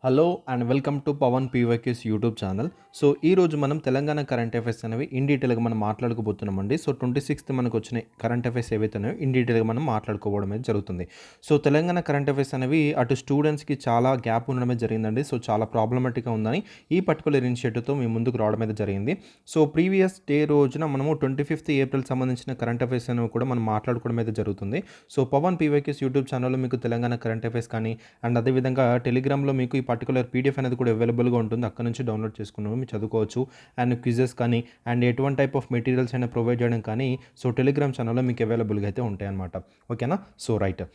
Hello and welcome to Pavan PYQs YouTube channel. So ఈరోజు మనం Telangana current affairs అనేవి in డీటెయిల్గా మనం మాట్లాడుకోబోతున్నామండి. సో 26th మనకు వచ్చిన కరెంట్ అఫైర్స్ ఏవైతే ఉన్నాయో ఇన్ డీటెయిల్గా మనం మాట్లాడుకోవడం అయితే జరుగుతుంది. సో తెలంగాణ కరెంట్ అఫైర్స్ అనేవి అటు స్టూడెంట్స్కి చాలా గ్యాప్ ఉండడమే జరిగిందండి. సో చాలా ప్రాబ్లమాటిక్గా ఉందని ఈ పర్టికులర్ ఇనిషియేటివ్తో మేము ముందుకు రావడం అయితే జరిగింది. సో ప్రీవియస్ డే రోజున మనము 25th ఏప్రిల్ సంబంధించిన కరెంట్ అఫైర్స్ అనేవి కూడా మనం మాట్లాడుకోవడం అయితే జరుగుతుంది. సో పవన్ పీవైక్యూస్ యూట్యూబ్ ఛానల్లో మీకు తెలంగాణ కరెంట్ అఫైర్స్ కానీ అండ్ అదేవిధంగా టెలిగ్రామ్లో మీకు ఈ పర్టికులర్ పీడిఎఫ్ అనేది కూడా అవైలబుల్గా ఉంటుంది. అక్కడ నుంచి డౌన్లోడ్ చేసుకున్నాము మీరు చదువుకోవచ్చు. అండ్ క్విజెస్ కానీ అండ్ ఎటువంటి టైప్ ఆఫ్ మెటీరియల్స్ అయినా ప్రొవైడ్ చేయడం కానీ సో టెలిగ్రామ్ ఛానల్లో మీకు అవైలబుల్గా అయితే ఉంటాయి అన్నమాట. ఓకేనా? So right.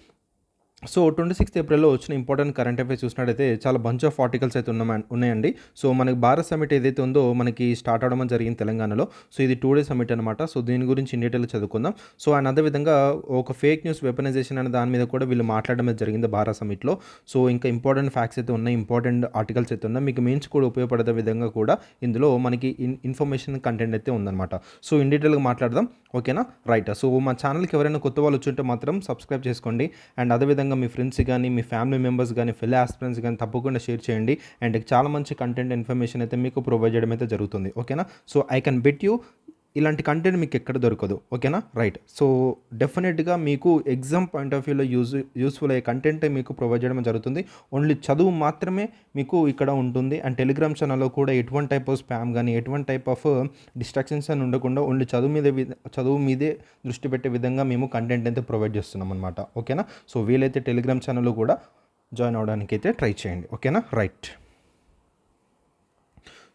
సో 26th ఏప్రిల్లో వచ్చిన ఇంపార్టెంట్ కరెంట్ అఫైర్స్ చూసినట్టయితే చాలా బంచ్ ఆఫ్ ఆర్టికల్స్ అయితే ఉన్నాయండి. సో మనకి భారత్ సమిట్ ఏదైతే ఉందో మనకి స్టార్ట్ అవడం జరిగింది తెలంగాణలో. సో ఇది 2 days సమిట్ అనమాట. సో దీని గురించి ఇన్ డీటెయిల్గా చదువుకుందాం. సో అండ్ అదేవిధంగా ఒక ఫేక్ న్యూస్ వెపనైజేషన్ అనే దాని మీద కూడా వీళ్ళు మాట్లాడడం జరిగింది భారత్ సమిట్లో. సో ఇంకా ఇంపార్టెంట్ ఫ్యాక్ట్స్ అయితే ఉన్నాయి, ఇంపార్టెంట్ ఆర్టికల్స్ అయితే ఉన్నాయి, మీకు మెయిన్స్ కూడా ఉపయోగపడే విధంగా కూడా ఇందులో మనకి ఇన్ఫర్మేషన్ కంటెంట్ అయితే ఉందన్నమాట. సో ఇన్ డీటెయిల్గా మాట్లాడదాం. ఓకేనా? రైట్. సో మా ఛానల్కి ఎవరైనా కొత్త వాళ్ళు వచ్చుంటే మాత్రం సబ్స్క్రైబ్ చేసుకోండి. అండ్ అదేవిధంగా మీ ఫ్రెండ్స్ కానీ మీ ఫ్యామిలీ మెంబర్స్ కానీ ఫెలో ఆస్పిరెంట్స్ కానీ తప్పకుండా షేర్ చేయండి. అండ్ చాలా మంచి కంటెంట్ ఇన్ఫర్మేషన్ అయితే మీకు ప్రొవైడ్ చేయడం అయితే జరుగుతుంది. ఓకేనా? So I can bet you ఇలాంటి కంటెంట్ మీకు ఎక్కడ దొరకదు. ఓకేనా? రైట్. సో డెఫినెట్గా మీకు ఎగ్జామ్ పాయింట్ ఆఫ్ వ్యూలో యూస్ఫుల్ అయ్యే కంటెంట్ మీకు ప్రొవైడ్ చేయడం జరుగుతుంది. ఓన్లీ చదువు మాత్రమే మీకు ఇక్కడ ఉంటుంది. అండ్ టెలిగ్రామ్ ఛానల్లో కూడా ఎటువంటి టైప్ ఆఫ్ స్పామ్ కానీ ఎటువంటి టైప్ ఆఫ్ డిస్ట్రాక్షన్స్ అని ఉండకుండా ఓన్లీ చదువు మీదే దృష్టి పెట్టే విధంగా మేము కంటెంట్ అయితే ప్రొవైడ్ చేస్తున్నాం అనమాట. ఓకేనా? సో వీలైతే టెలిగ్రామ్ ఛానల్లో కూడా జాయిన్ అవ్వడానికి అయితే ట్రై చేయండి. ఓకేనా? రైట్.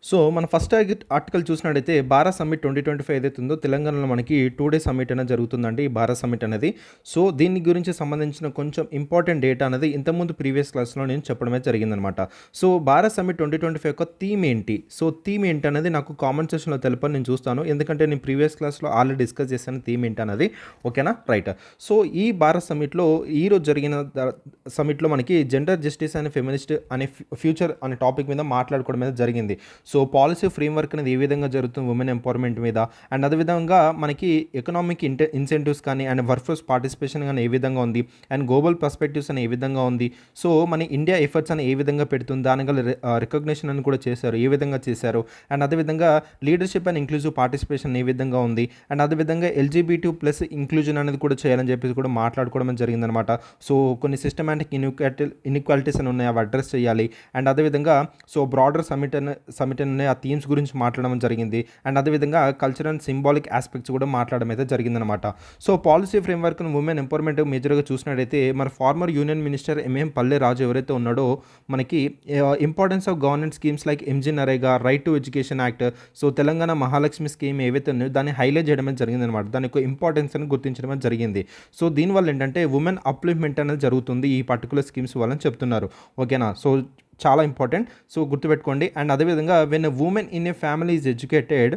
సో మన ఫస్ట్ ఆర్టికల్ చూసినట్టయితే భారత్ సమ్మిట్ 2025 ఏదైతే ఉందో తెలంగాణలో మనకి 2 days సమ్మిట్ అనేది జరుగుతుందండి ఈ భారత్ సమ్మిట్ అనేది. సో దీని గురించి సంబంధించిన కొంచెం ఇంపార్టెంట్ డేటా అనేది ఇంతకుముందు ప్రీవియస్ క్లాస్లో నేను చెప్పడమే జరిగిందనమాట. సో భారత్ సమ్మిట్ 2025 యొక్క థీమ్ ఏంటి, సో థీమ్ ఏంటి అనేది నాకు కామెంట్ సెక్షన్లో తెలపని నేను చూస్తాను, ఎందుకంటే నేను ప్రీవియస్ క్లాస్లో ఆల్రెడీ డిస్కస్ చేశాను థీమ్ ఏంటి అనేది. ఓకేనా? రైట్. సో ఈ భారత్ సమ్మిట్లో ఈరోజు జరిగిన సమ్మిట్లో మనకి జెండర్ జస్టిస్ అండ్ ఫెమినిస్ట్ అనే ఫ్యూచర్ అనే టాపిక్ మీద మాట్లాడుకోవడం మీద జరిగింది. సో పాలసీ ఫ్రేమ్వర్క్ అనేది ఏ విధంగా జరుగుతుంది ఉమెన్ ఎంపవర్మెంట్ మీద, అండ్ అదేవిధంగా మనకి ఎకనామిక్ ఇన్సెంటివ్స్ కానీ అండ్ వర్క్ ఫోర్స్ పార్టిసిపేషన్ కానీ ఏ విధంగా ఉంది, అండ్ గ్లోబల్ పర్స్పెక్టివ్స్ అని ఏ విధంగా ఉంది, సో మన ఇండియా ఎఫర్ట్స్ అని ఏ విధంగా పెడుతుంది, దానికి రికగ్నిషన్ అని కూడా చేశారు, ఏ విధంగా చేశారు, అండ్ అదేవిధంగా లీడర్షిప్ అండ్ ఇంక్లూజివ్ పార్టిసిపేషన్ ఏ విధంగా ఉంది, అండ్ అదేవిధంగా LGBT+ ఇంక్లూజన్ అనేది కూడా చేయాలని చెప్పేసి కూడా మాట్లాడుకోవడం జరిగిందనమాట. సో కొన్ని సిస్టమాటిక్ ఇన్ఈక్వాలిటీస్ అని ఉన్నాయి, అవి అడ్రస్ చేయాలి. అండ్ అదేవిధంగా సో బ్రాడర్ సమిట్ అనే ఆ థీమ్స్ గురించి మాట్లాడడం జరిగింది. అండ్ అదేవిధంగా కల్చరల్ అండ్ సింబాలిక్ ఆస్పెక్ట్స్ కూడా మాట్లాడడం అయితే జరిగిందనమాట. So policy framework women empowerment మేజర్గా చూసినట్టయితే మన ఫార్మర్ యూనియన్ మినిస్టర్ ఎంఎం పల్లె రాజు ఎవరైతే ఉన్నాడో మనకి importance of government schemes like MG NREGA, right to education act, so Telangana Mahalakshmi scheme ఏవైతే ఉన్నాయో దాన్ని హైలైట్ చేయడమే జరిగిందనమాట. దాని యొక్క ఇంపార్టెన్స్ అని గుర్తించడమే జరిగింది. సో దీనివల్ల ఏంటంటే ఉమెన్ అప్లిఫ్ట్మెంట్ అనేది జరుగుతుంది ఈ పర్టికులర్ స్కీమ్స్ వల్ల చెప్తున్నారు. ఓకేనా? సో చాలా ఇంపార్టెంట్, సో గుర్తుపెట్టుకోండి. అండ్ అదేవిధంగా when a women in a family is educated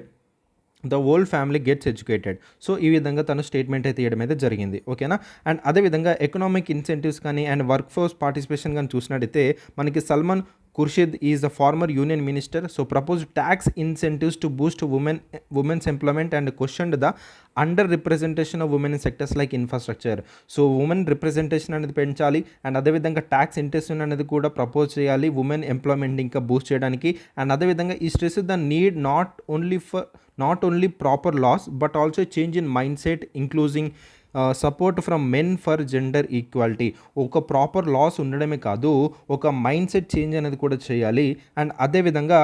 the whole family gets educated. So ఈ విధంగా తను స్టేట్మెంట్ అయితే ఇవ్వడం అయితే జరిగింది. ఓకేనా? అండ్ అదేవిధంగా ఎకనామిక్ ఇన్సెంటివ్స్ కానీ అండ్ వర్క్ ఫోర్స్ పార్టిసిపేషన్ కానీ చూసినట్టయితే మనకి Salman Khurshid is the former union minister. So propose tax incentives to boost women's employment and questioned the under representation of women in sectors like infrastructure. So women representation అనేది పెంచాలి, and అదేవిధంగా tax intention అనేది కూడా propose చేయాలి women employment ఇంకా boost చేయడానికి. And అదేవిధంగా ఈ stress the need not only proper laws but also change in mindset including support from men for gender equality. ఒక ప్రాపర్ లాస్ ఉండడమే కాదు, ఒక మైండ్ సెట్ చేంజ్ అనేది కూడా చేయాలి. అండ్ అదేవిధంగా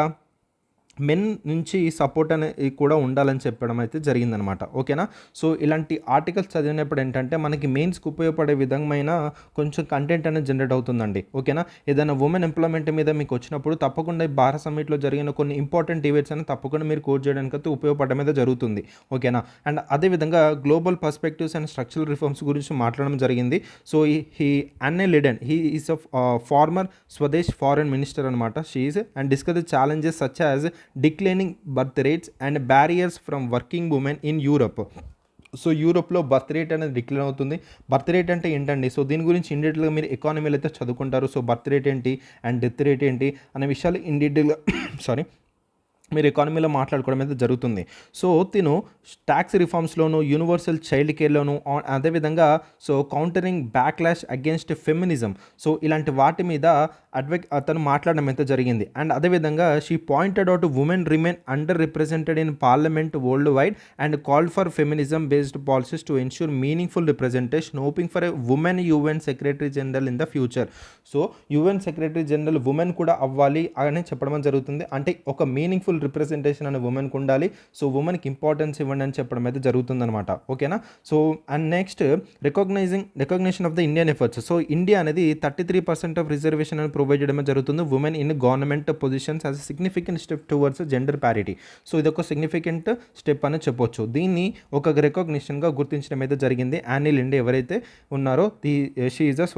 మెన్ నుంచి సపోర్ట్ అనేది కూడా ఉండాలని చెప్పడం అయితే జరిగిందనమాట. ఓకేనా? సో ఇలాంటి ఆర్టికల్స్ చదివినప్పుడు ఏంటంటే మనకి మెయిన్స్కి ఉపయోగపడే విధమైన కొంచెం కంటెంట్ అనేది జనరేట్ అవుతుందండి. ఓకేనా? ఏదైనా ఉమెన్ ఎంప్లాయ్మెంట్ మీద మీకు వచ్చినప్పుడు తప్పకుండా భారత్ సమ్మిట్లో జరిగిన కొన్ని ఇంపార్టెంట్ ఈవెంట్స్ అని తప్పకుండా మీరు కోట్ చేయడానికి అయితే ఉపయోగపడడం అయితే జరుగుతుంది. ఓకేనా? అండ్ అదేవిధంగా global perspectives and structural reforms గురించి మాట్లాడడం జరిగింది. సో హీ అన్నే లిడెన్ he is a former Swedish foreign minister అనమాట. She is and discuss the challenges such as declining birth rates and barriers from working women in Europe. So యూరోప్లో birth rate అనేది decline అవుతుంది. Birth rate అంటే ఏంటండి, so దీని గురించి in డీటెయిల్గా మీరు ఎకానమీలో అయితే చదువుకుంటారు. సో బర్త్ రేట్ ఏంటి అండ్ డెత్ రేట్ ఏంటి అనే విషయాలు ఇన్ డీటెయిల్గా మీరు ఎకానమీలో మాట్లాడుకోవడం అయితే జరుగుతుంది. సో తిను ట్యాక్స్ రిఫార్మ్స్‌లోను, యూనివర్సల్ చైల్డ్ కేర్‌లోను అదేవిధంగా so countering backlash against feminism. So ఇలాంటి వాటి మీద అతను మాట్లాడడం అయితే జరిగింది. అండ్ అదేవిధంగా she pointed out women remain under represented in parliament world wide and called for feminism based policies to ensure meaningful representation hoping for a women UN secretary general in the future. So UN secretary general women కూడా అవ్వాలి అని చెప్పడం జరుగుతుంది. అంటే ఒక meaningful representation అనే వుమెన్‌కి ఉండాలి. So వుమెన్‌కి importance ఇవ్వండి అని చెప్పడం అయితే జరుగుతుందనమాట. ఓకేనా. So and next recognition of the Indian efforts. So India అనేది 33% ఆఫ్ రిజర్వేషన్ అని ప్రొవైడ్ చేయడం జరుగుతుంది women in government positions as significant step towards gender parity. So ఇదొక సిగ్నిఫికెంట్ స్టెప్ అని చెప్పొచ్చు. దీన్ని ఒక రికగ్నిషన్గా గుర్తించడం అయితే జరిగింది. యానీ లిండే ఎవరైతే ఉన్నారో she is a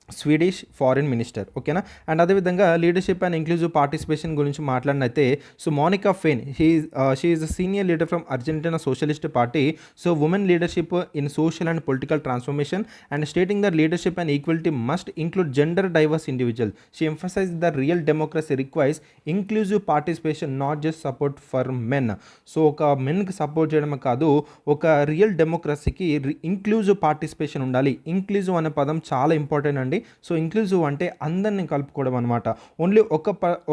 Swedish foreign minister. ఓకేనా. అండ్ అదేవిధంగా లీడర్షిప్ అండ్ ఇంక్లూజివ్ పార్టిసిపేషన్ గురించి మాట్లాడినైతే so Monica Fein she is a senior leader from Argentina socialist party. So women leadership in social and political transformation and stating the leadership and equality must include gender diverse individual. She emphasize the real democracy requires inclusive participation, not just support for men. So ఒక మెన్కి support చేయడమే కాదు, ఒక real డెమోక్రసీకి inclusive participation ఉండాలి. Inclusive అనే పదం చాలా important అండి. సో ఇంక్లూజివ్ అంటే అందరిని కలుపుకోవడం అనమాట. ఓన్లీ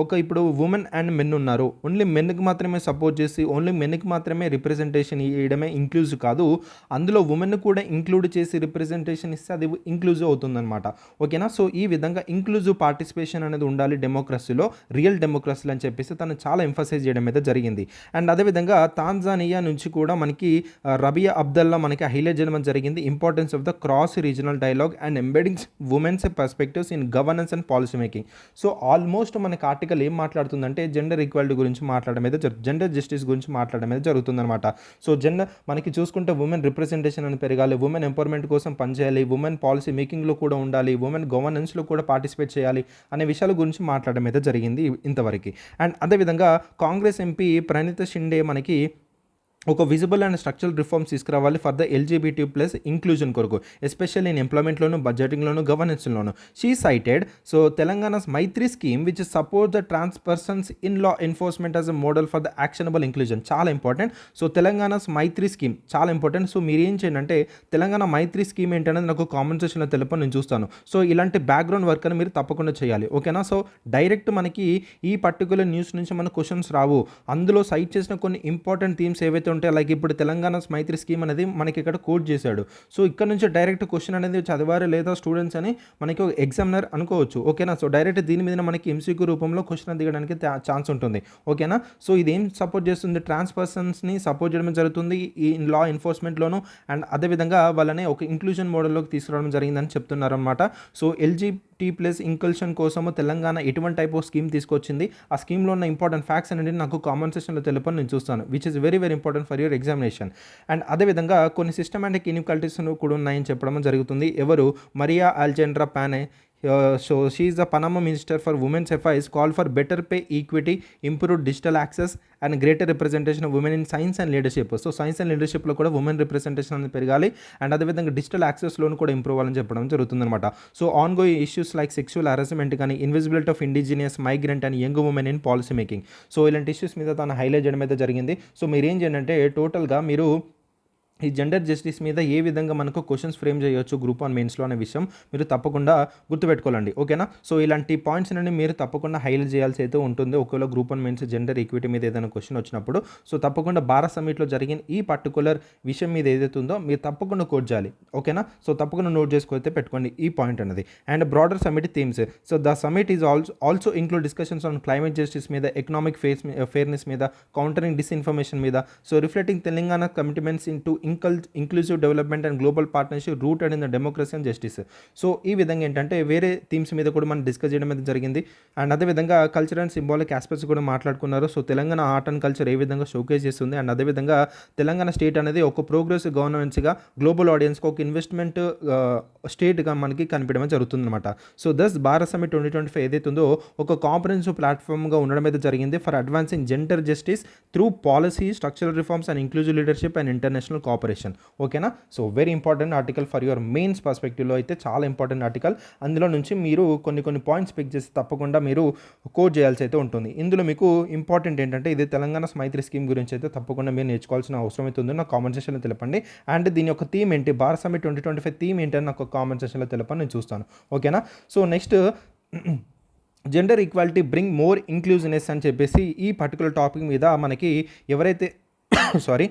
ఒక ఇప్పుడు ఉమెన్ అండ్ మెన్ ఉన్నారు, ఓన్లీ మెన్కి మాత్రమే సపోర్ట్ చేసి ఓన్లీ మెన్కి మాత్రమే రిప్రజెంటేషన్ ఇవ్వడమే ఇంక్లూజివ్ కాదు. అందులో ఉమెన్ కూడా ఇంక్లూడ్ చేసి రిప్రజెంటేషన్ ఇస్తే అది ఇంక్లూజివ్ అవుతుందన్నమాట. ఓకేనా. సో ఈ విధంగా ఇంక్లూజివ్ పార్టిసిపేషన్ అనేది ఉండాలి డెమోక్రసీలో, రియల్ డెమోక్రసీలో అని చెప్పేసి తను చాలా ఎంఫసైజ్ చేయడం అయితే జరిగింది. అండ్ అదేవిధంగా తాంజానియా నుంచి కూడా మనకి రబియా అబ్దల్లా మనకి హైలైట్ చేయడం జరిగింది importance of the cross regional dialogue and embedding women's perspectives in governance and policy making. So almost మనకి ఆర్టికల్ ఏం మాట్లాడుతుందంటే జెండర్ ఈక్వాలిటీ గురించి మాట్లాడడం అయితే జెండర్ జస్టిస్ గురించి మాట్లాడడం అయితే జరుగుతుందన్నమాట. సో మనకి చూసుకుంటే ఉమెన్ రిప్రజెంటేషన్ అని పెరగాలి, ఉమెన్ ఎంపవర్మెంట్ కోసం పనిచేయాలి, ఉమెన్ పాలసీ మేకింగ్లో కూడా ఉండాలి, ఉమెన్ గవర్నెన్స్లో కూడా పార్టిసిపేట్ చేయాలి అనే విషయాల గురించి మాట్లాడడం అయితే జరిగింది ఇంతవరకు. అండ్ అదేవిధంగా కాంగ్రెస్ ఎంపీ ప్రణీత్ షిండే మనకి ఒక విజిబుల్ అండ్ స్ట్రక్చరల్ రిఫార్మ్స్ తీసుకురావాలి for the LGBT plus inclusion కొరకు, ఎస్పెషల్లీ ఇన్ ఎంప్లాయ్మెంట్లోను, బడ్జెటింగ్లోను, గవర్నెన్స్లోను. She cited so Telangana's Maitri scheme which support the trans persons in law enforcement as a model for the actionable inclusion. చాలా important. So Telangana's Maitri scheme చాలా important. So మీరు ఏం చేయండి అంటే తెలంగాణ మైత్రి స్కీమ్ ఏంటనేది నాకు కామెంట్ సెక్షన్లో తెలుపని నేను చూస్తాను. సో ఇలాంటి బ్యాక్గ్రౌండ్ వర్క్ అని మీరు తప్పకుండా చేయాలి. ఓకేనా. సో డైరెక్ట్ మనకి ఈ పర్టికులర్ న్యూస్ నుంచి మన క్వశ్చన్స్ రావు. అందులో సైట్ చేసిన కొన్ని ఇంపార్టెంట్ థీమ్స్ ఏవైతే ఉంటే లైక్ ఇప్పుడు తెలంగాణ మైత్రి స్కీమ్ అనేది మనకి ఇక్కడ కోట్ చేశాడు. సో ఇక్కడ నుంచి డైరెక్ట్ క్వశ్చన్ అనేది చదివారు లేదా స్టూడెంట్స్ అని మనకి ఒక ఎగ్జామినర్ అనుకోవచ్చు. ఓకేనా. సో డైరెక్ట్ దీని మీద మనకి ఎంసీక్యూ రూపంలో క్వశ్చన్ దిగడానికి ఛాన్స్ ఉంటుంది. ఓకేనా. సో ఇది ఏం సపోర్ట్ చేస్తుంది, ట్రాన్స్ పర్సన్స్ని సపోర్ట్ చేయడం జరుగుతుంది ఈ లా ఎన్ఫోర్స్మెంట్లోను. అండ్ అదేవిధంగా వాళ్ళని ఒక ఇంక్లూజన్ మోడల్లోకి తీసుకురావడం జరిగిందని చెప్తున్నారు అనమాట. సో ఎల్జీటీ ప్లస్ ఇంక్లూషన్ కోసము తెలంగాణ ఎటువంటి టైప్ ఆఫ్ స్కీమ్ తీసుకొచ్చింది, ఆ స్కీమ్లో ఉన్న ఇంపార్టెంట్ ఫ్యాక్ట్స్ అనేది నాకు కామెంట్ సెక్షన్లో తెలుపని నేను చూస్తాను, which is very very important for your examination. And అదేవిధంగా కొన్ని సిస్టమాటిక్ ఇన్ఈక్వాలిటీస్ కూడా ఉన్నాయని చెప్పడం జరుగుతుంది. ఎవరు Maria Alejandra Pane. So she is the Panama minister for women's affairs call for better pay, equity, improved digital access and greater representation of women in science and leadership. So science and లీడర్షిప్లో కూడా women representation అనేది పెరగాలి. And అదేవిధంగా digital యాక్సెస్లోను కూడా improve అవ్వాలని చెప్పడం జరుగుతుందన్నమాట. So ongoing issues like sexual harassment కానీ, invisibility of indigenous, migrant and young women in policy making. So ఇలాంటి ఇష్యూస్ మీద తను హైలైట్ చేయడం అయితే జరిగింది. సో మీరు ఏం చేయండి అంటే టోటల్గా మీరు ఈ జెండర్ జస్టిస్ మీద ఏ విధంగా మనకు క్వశ్చన్స్ ఫ్రేమ్ చేయొచ్చు గ్రూప్ 1 మెయిన్స్లో అనే విషయం మీరు తప్పకుండా గుర్తుపెట్టుకోవాలండి. ఓకేనా. సో ఇలాంటి పాయింట్స్ నుండి మీరు తప్పకుండా హైలైట్ చేయాల్సి అయితే ఉంటుంది. ఒకవేళ గ్రూప్ 1 మెయిన్స్ జెండర్ ఈక్విటీ మీద ఏదైనా క్వశ్చన్ వచ్చినప్పుడు సో తప్పకుండా భారత్ సమ్మిట్లో జరిగిన ఈ పర్టికులర్ విషయం మీద ఏదైతే ఉందో మీరు తప్పకుండా కోట్ చేయాలి. ఓకేనా. సో తప్పకుండా నోట్ చేసుకొస్తే పెట్టుకోండి ఈ పాయింట్ అనేది. And broader summit themes. So the summit is also include discussions on climate justice మీద, ఎకనామిక్ ఫేర్నెస్ మీద, కౌంటరింగ్ డిస్ఇన్ఫర్మేషన్ మీద, so reflecting Telangana commitments in to inclusive development and global partnership rooted in the democracy and justice. So ఈ విధంగా ఏంటంటే వేరే themes మీద కూడా మనం డిస్కస్ చేయడం అయితే జరిగింది. అండ్ అదేవిధంగా కల్చర్ అండ్ సింబాలిక్ ఆస్పెక్ట్స్ కూడా మాట్లాడుకున్నారు. So Telangana art and culture ఏ విధంగా షోకేస్ చేస్తుంది, అండ్ అదేవిధంగా తెలంగాణ స్టేట్ అనేది ఒక ప్రోగ్రెసివ్ గవర్నమెంట్స్గా గ్లోబల్ ఆడియన్స్కి ఒక ఇన్వెస్ట్మెంట్ స్టేట్గా మనకి కనిపించడం జరుగుతుందన్నమాట. సో దస్ భారత్ సమ్మిట్ 2025 ఏదైతే ఉందో ఒక కాంప్రహెన్సివ్ ప్లాట్ఫామ్గా ఉండడం అయితే జరిగింది for advancing gender justice through policy, structural reforms and inclusive leadership and international cooperation. Cooperation. ఓకేనా? So very important article for your mains పర్స్పెక్టివ్లో అయితే చాలా ఇంపార్టెంట్ ఆర్టికల్. అందులో నుంచి మీరు కొన్ని పాయింట్స్ పిక్ చేసి తప్పకుండా మీరు కోడ్ చేయాల్సి అయితే ఉంటుంది. ఇందులో మీకు ఇంపార్టెంట్ ఏంటంటే ఇది తెలంగాణ మైత్రి స్కీమ్ గురించి అయితే తప్పకుండా మీరు నేర్చుకోవాల్సిన అవసరం అయితే ఉందో నాకు కామెంట్ సెక్షన్లో తెలపండి. అండ్ దీని యొక్క థీమ్ ఏంటి, భారత్ సమ్మిట్ 2025 థీమ్ ఏంటని నాకు కామెంట్ సెక్షన్లో తెలపని నేను చూస్తాను. ఓకేనా? So next gender equality bring more inclusiveness అని చెప్పేసి ఈ పర్టికులర్ టాపిక్ మీద మనకి ఎవరైతే సారీ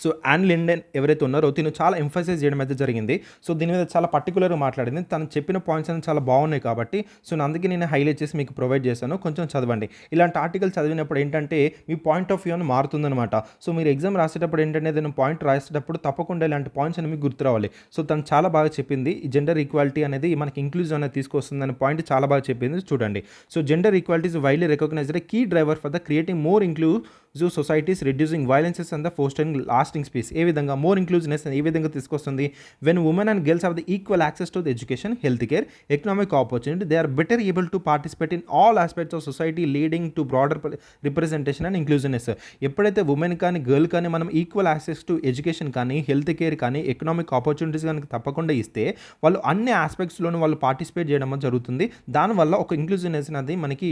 సో యాన్ లిండెన్ ఎవరైతే ఉన్నారో తిను చాలా ఎంఫసైజ్ చేయడం అయితే జరిగింది. సో దీని మీద చాలా పర్టికులర్గా మాట్లాడింది. తను చెప్పిన పాయింట్స్ అనేవి చాలా బాగున్నాయి కాబట్టి సో అందుకే నేను హైలైట్ చేసి మీకు ప్రొవైడ్ చేశాను. కొంచెం చదవండి. ఇలాంటి ఆర్టికల్ చదివినప్పుడు ఏంటంటే మీ పాయింట్ ఆఫ్ వ్యూ అని మారుతుందన్నమాట. సో మీరు ఎగ్జామ్ రాసేటప్పుడు ఏంటంటే నేను పాయింట్ రాసేటప్పుడు తప్పకుండా ఇలాంటి పాయింట్స్ అనేవి మీకు గుర్తు రావాలి. సో తను చాలా బాగా చెప్పింది. ఈ జెండర్ ఈక్వాలిటీ అనేది మనకి ఇంక్లూజివ్ అనేది తీసుకొస్తుందనే పాయింట్ చాలా బాగా చెప్పింది. చూడండి. So gender equality is widely recognised key driver for the creating more inclusive societies, reducing violences and the fostering lasting peace. ఏ విధంగా మోర్ ఇంక్లూజివ్నెస్ ఏ విధంగా తీసుకొస్తుంది? When women and girls have the equal access to the education, health care, economic opportunity, they are better able to participate in all aspects of society leading to broader representation and inclusiveness. ఎప్పుడైతే women కానీ girl కానీ మనం equal access to education కానీ health care కానీ economic opportunities కానీ తప్పకుండా ఇస్తే వాళ్ళు అన్ని ఆస్పెక్ట్స్లోనూ వాళ్ళు పార్టిసిపేట్ చేయడం జరుగుతుంది. దానివల్ల ఒక ఇంక్లూజివ్నెస్ అనేది మనకి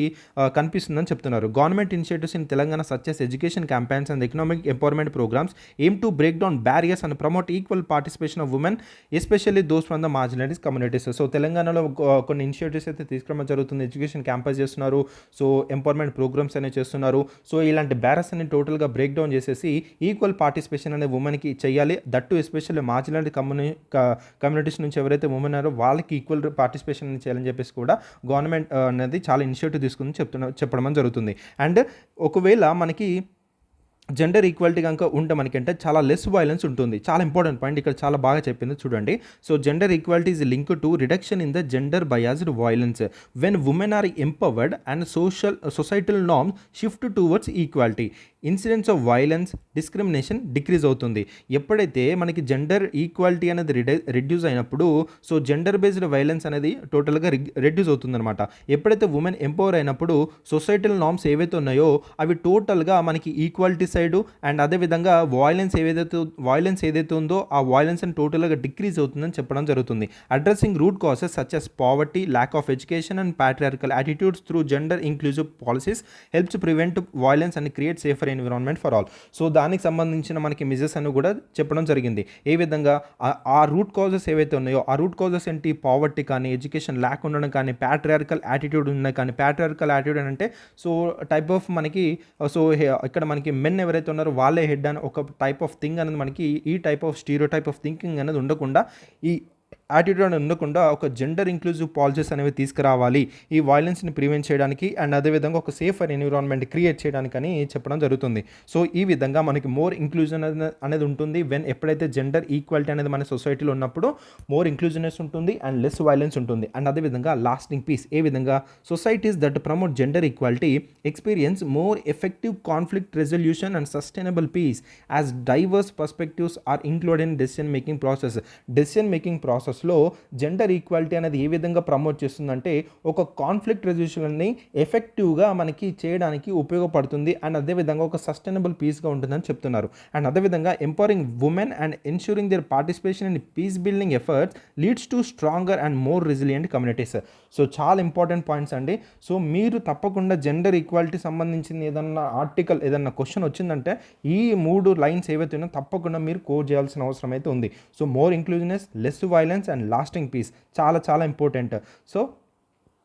కనిపిస్తుందని చెప్తున్నారు. Government initiatives in Telangana such as education campaigns and economic empowerment programs aim to break down barriers and promote equal participation of women, especially those from the marginalized communities. So తెలంగాణలో కొన్ని ఇనిషియేటివ్స్ అయితే తీసుకురావడం జరుగుతుంది. Education campus చేస్తున్నారు. So empowerment programmes అనేవి చేస్తున్నారు. So ఇలాంటి బ్యారస్ అని టోటల్గా బ్రేక్ డౌన్ చేసేసి ఈక్వల్ పార్టిసిపేషన్ అనేది ఉమెన్కి చేయాలి. దట్టు ఎస్పెషల్లీ మార్జినల్ కమ్యూనిటీస్ నుంచి ఎవరైతే ఉమెన్ ఉన్నారో వాళ్ళకి ఈక్వల్ పార్టిసిపేషన్ చేయాలని చెప్పేసి కూడా గవర్నమెంట్ అనేది చాలా ఇనిషియేటివ్ తీసుకుని చెప్పడం జరుగుతుంది. అండ్ ఒకవేళ మనకి జెండర్ ఈక్వాలిటీ కనుక ఉంటే మనకంటే చాలా లెస్ వైలెన్స్ ఉంటుంది. చాలా ఇంపార్టెంట్ పాయింట్ ఇక్కడ చాలా బాగా చెప్పింది చూడండి. So gender equality is link to reduction in the gender biased violence when women are empowered and societal norms shift towards equality, incidents of violence discrimination decrease అవుతుంది. ఎప్పుడైతే మనకి జెండర్ ఈక్వాలిటీ అనేది reduce అయినప్పుడు సో జెండర్ బేస్డ్ వైలెన్స్ అనేది టోటల్గా reduce అవుతుందన్నమాట. ఎప్పుడైతే women empower అయినప్పుడు సొసైటల్ నార్మ్స్ ఏవైతే ఉన్నాయో అవి టోటల్గా మనకి ఈక్వాలిటీ సైడ్ అండ్ అదేవిధంగా వైలెన్స్ ఏదైతే ఉందో ఆ వైలెన్స్ అని టోటల్గా డిక్రీజ్ అవుతుందని చెప్పడం జరుగుతుంది. Addressing root causes such as poverty, lack of education and patriarchal attitudes through gender inclusive policies helps prevent violence and create safer environment for all. So దానికి సంబంధించిన మనకి మెజర్స్ అని కూడా చెప్పడం జరిగింది. ఏ విధంగా ఆ రూట్ కాజెస్ ఏవైతే ఉన్నాయో ఆ రూట్ కాజెస్ ఏంటి? పావర్టీ కానీ, ఎడ్యుకేషన్ ల్యాక్ ఉండడం కానీ, ప్యాట్రియార్కల్ యాటిట్యూడ్ ఉన్నాయి కానీ, ప్యాట్రియార్కల్ యాటిట్యూడ్ అంటే సో టైప్ ఆఫ్ మనకి సో ఇక్కడ మనకి మెన్ ఎవరైతే ఉన్నారో వాళ్ళే హెడ్ అని ఒక టైప్ ఆఫ్ థింగ్ అనేది మనకి ఈ type of stereo type of thinking అనేది ఉండకుండా ఈ యాటిట్యూడ్ ఉండకుండా ఒక జెండర్ ఇంక్లూజివ్ పాలసీస్ అనేవి తీసుకురావాలి ఈ వైలెన్స్ని ప్రివెంట్ చేయడానికి అండ్ అదేవిధంగా ఒక సేఫర్ ఎన్విరాన్మెంట్ క్రియేట్ చేయడానికి అని చెప్పడం జరుగుతుంది. సో ఈ విధంగా మనకి మోర్ ఇంక్లూజన్ అనేది ఉంటుంది ఎప్పుడైతే జెండర్ ఈక్వాలిటీ అనేది మన సొసైటీలో ఉన్నప్పుడు మోర్ ఇంక్లూజివ్నెస్ ఉంటుంది అండ్ లెస్ వైలెన్స్ ఉంటుంది అండ్ అదేవిధంగా లాస్టింగ్ పీస్. ఏ విధంగా? Societies that promote gender equality experience more effective conflict resolution and sustainable peace as diverse perspectives are included in decision making process లో జెండర్ ఈక్వాలిటీ అనేది ఏ విధంగా promote చేస్తుందంటే ఒక కాన్ఫ్లిక్ట్ రెజల్యూషన్ని ఎఫెక్టివ్గా మనకి చేయడానికి ఉపయోగపడుతుంది అండ్ అదేవిధంగా ఒక సస్టైనబుల్ పీస్గా ఉంటుందని చెప్తున్నారు. అండ్ అదేవిధంగా empowering women and ensuring their participation in peace building efforts leads to stronger and more resilient communities. So చాలా ఇంపార్టెంట్ పాయింట్స్ అండి. సో మీరు తప్పకుండా జెండర్ ఈక్వాలిటీ సంబంధించిన ఏదన్నా ఆర్టికల్ ఏదన్నా క్వశ్చన్ వచ్చిందంటే ఈ 3 లైన్స్ ఏవైతే ఉన్నాయో తప్పకుండా మీరు కోడ్ చేయాల్సిన అవసరం అయితే ఉంది. So more inclusiveness, less violence and lasting peace చాలా ఇంపార్టెంట్. సో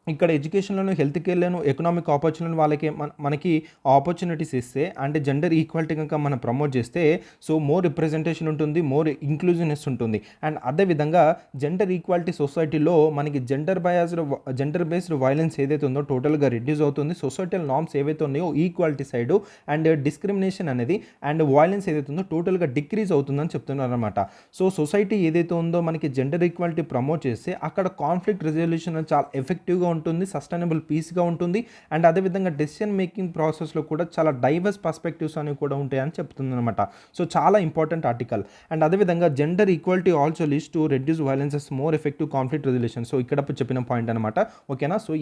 ఇక్కడ ఎడ్యుకేషన్లోను, హెల్త్ కేర్లోను, ఎకనామిక్ ఆపర్చునిటీ వాళ్ళకి మనకి ఆపర్చునిటీస్ ఇస్తే అంటే జెండర్ ఈక్వాలిటీ కనుక మనం ప్రమోట్ చేస్తే సో మోర్ రిప్రజెంటేషన్ ఉంటుంది, మోర్ ఇంక్లూజివ్నెస్ ఉంటుంది అండ్ అదేవిధంగా జెండర్ ఈక్వాలిటీ సొసైటీలో మనకి జెండర్ బేస్డ్ వైలెన్స్ ఏదైతే ఉందో టోటల్గా రిడ్యూస్ అవుతుంది. సొసైటల్ నార్మ్స్ ఏవైతే ఉన్నాయో ఈక్వాలిటీ సైడ్ అండ్ డిస్క్రిమినేషన్ అనేది అండ్ వైలెన్స్ ఏదైతే ఉందో టోటల్గా డిక్రీజ్ అవుతుందని చెప్తున్నారు అనమాట. సో సొసైటీ ఏదైతే ఉందో మనకి జెండర్ ఈక్వాలిటీ ప్రమోట్ చేస్తే అక్కడ కాన్ఫ్లిక్ట్ రెజల్యూషన్ చాలా ఎఫెక్టివ్గా ఉంటుంది, సస్టైనబుల్ పీస్గా ఉంటుంది, అండ్ అదేవిధంగా డెసిషన్ మేకింగ్ ప్రాసెస్లో కూడా చాలా డైవర్స్ పర్స్పెక్టివ్స్ అనేవి కూడా ఉంటాయని చెప్తుంది అనమాట. సో చాలా ఇంపార్టెంట్ ఆర్టికల్. అండ్ అదేవిధంగా gender equality also leads to reduce violences more effective conflict resolution. So ఇక్కడ చెప్పిన పాయింట్ అనమాట. ఓకేనా. సో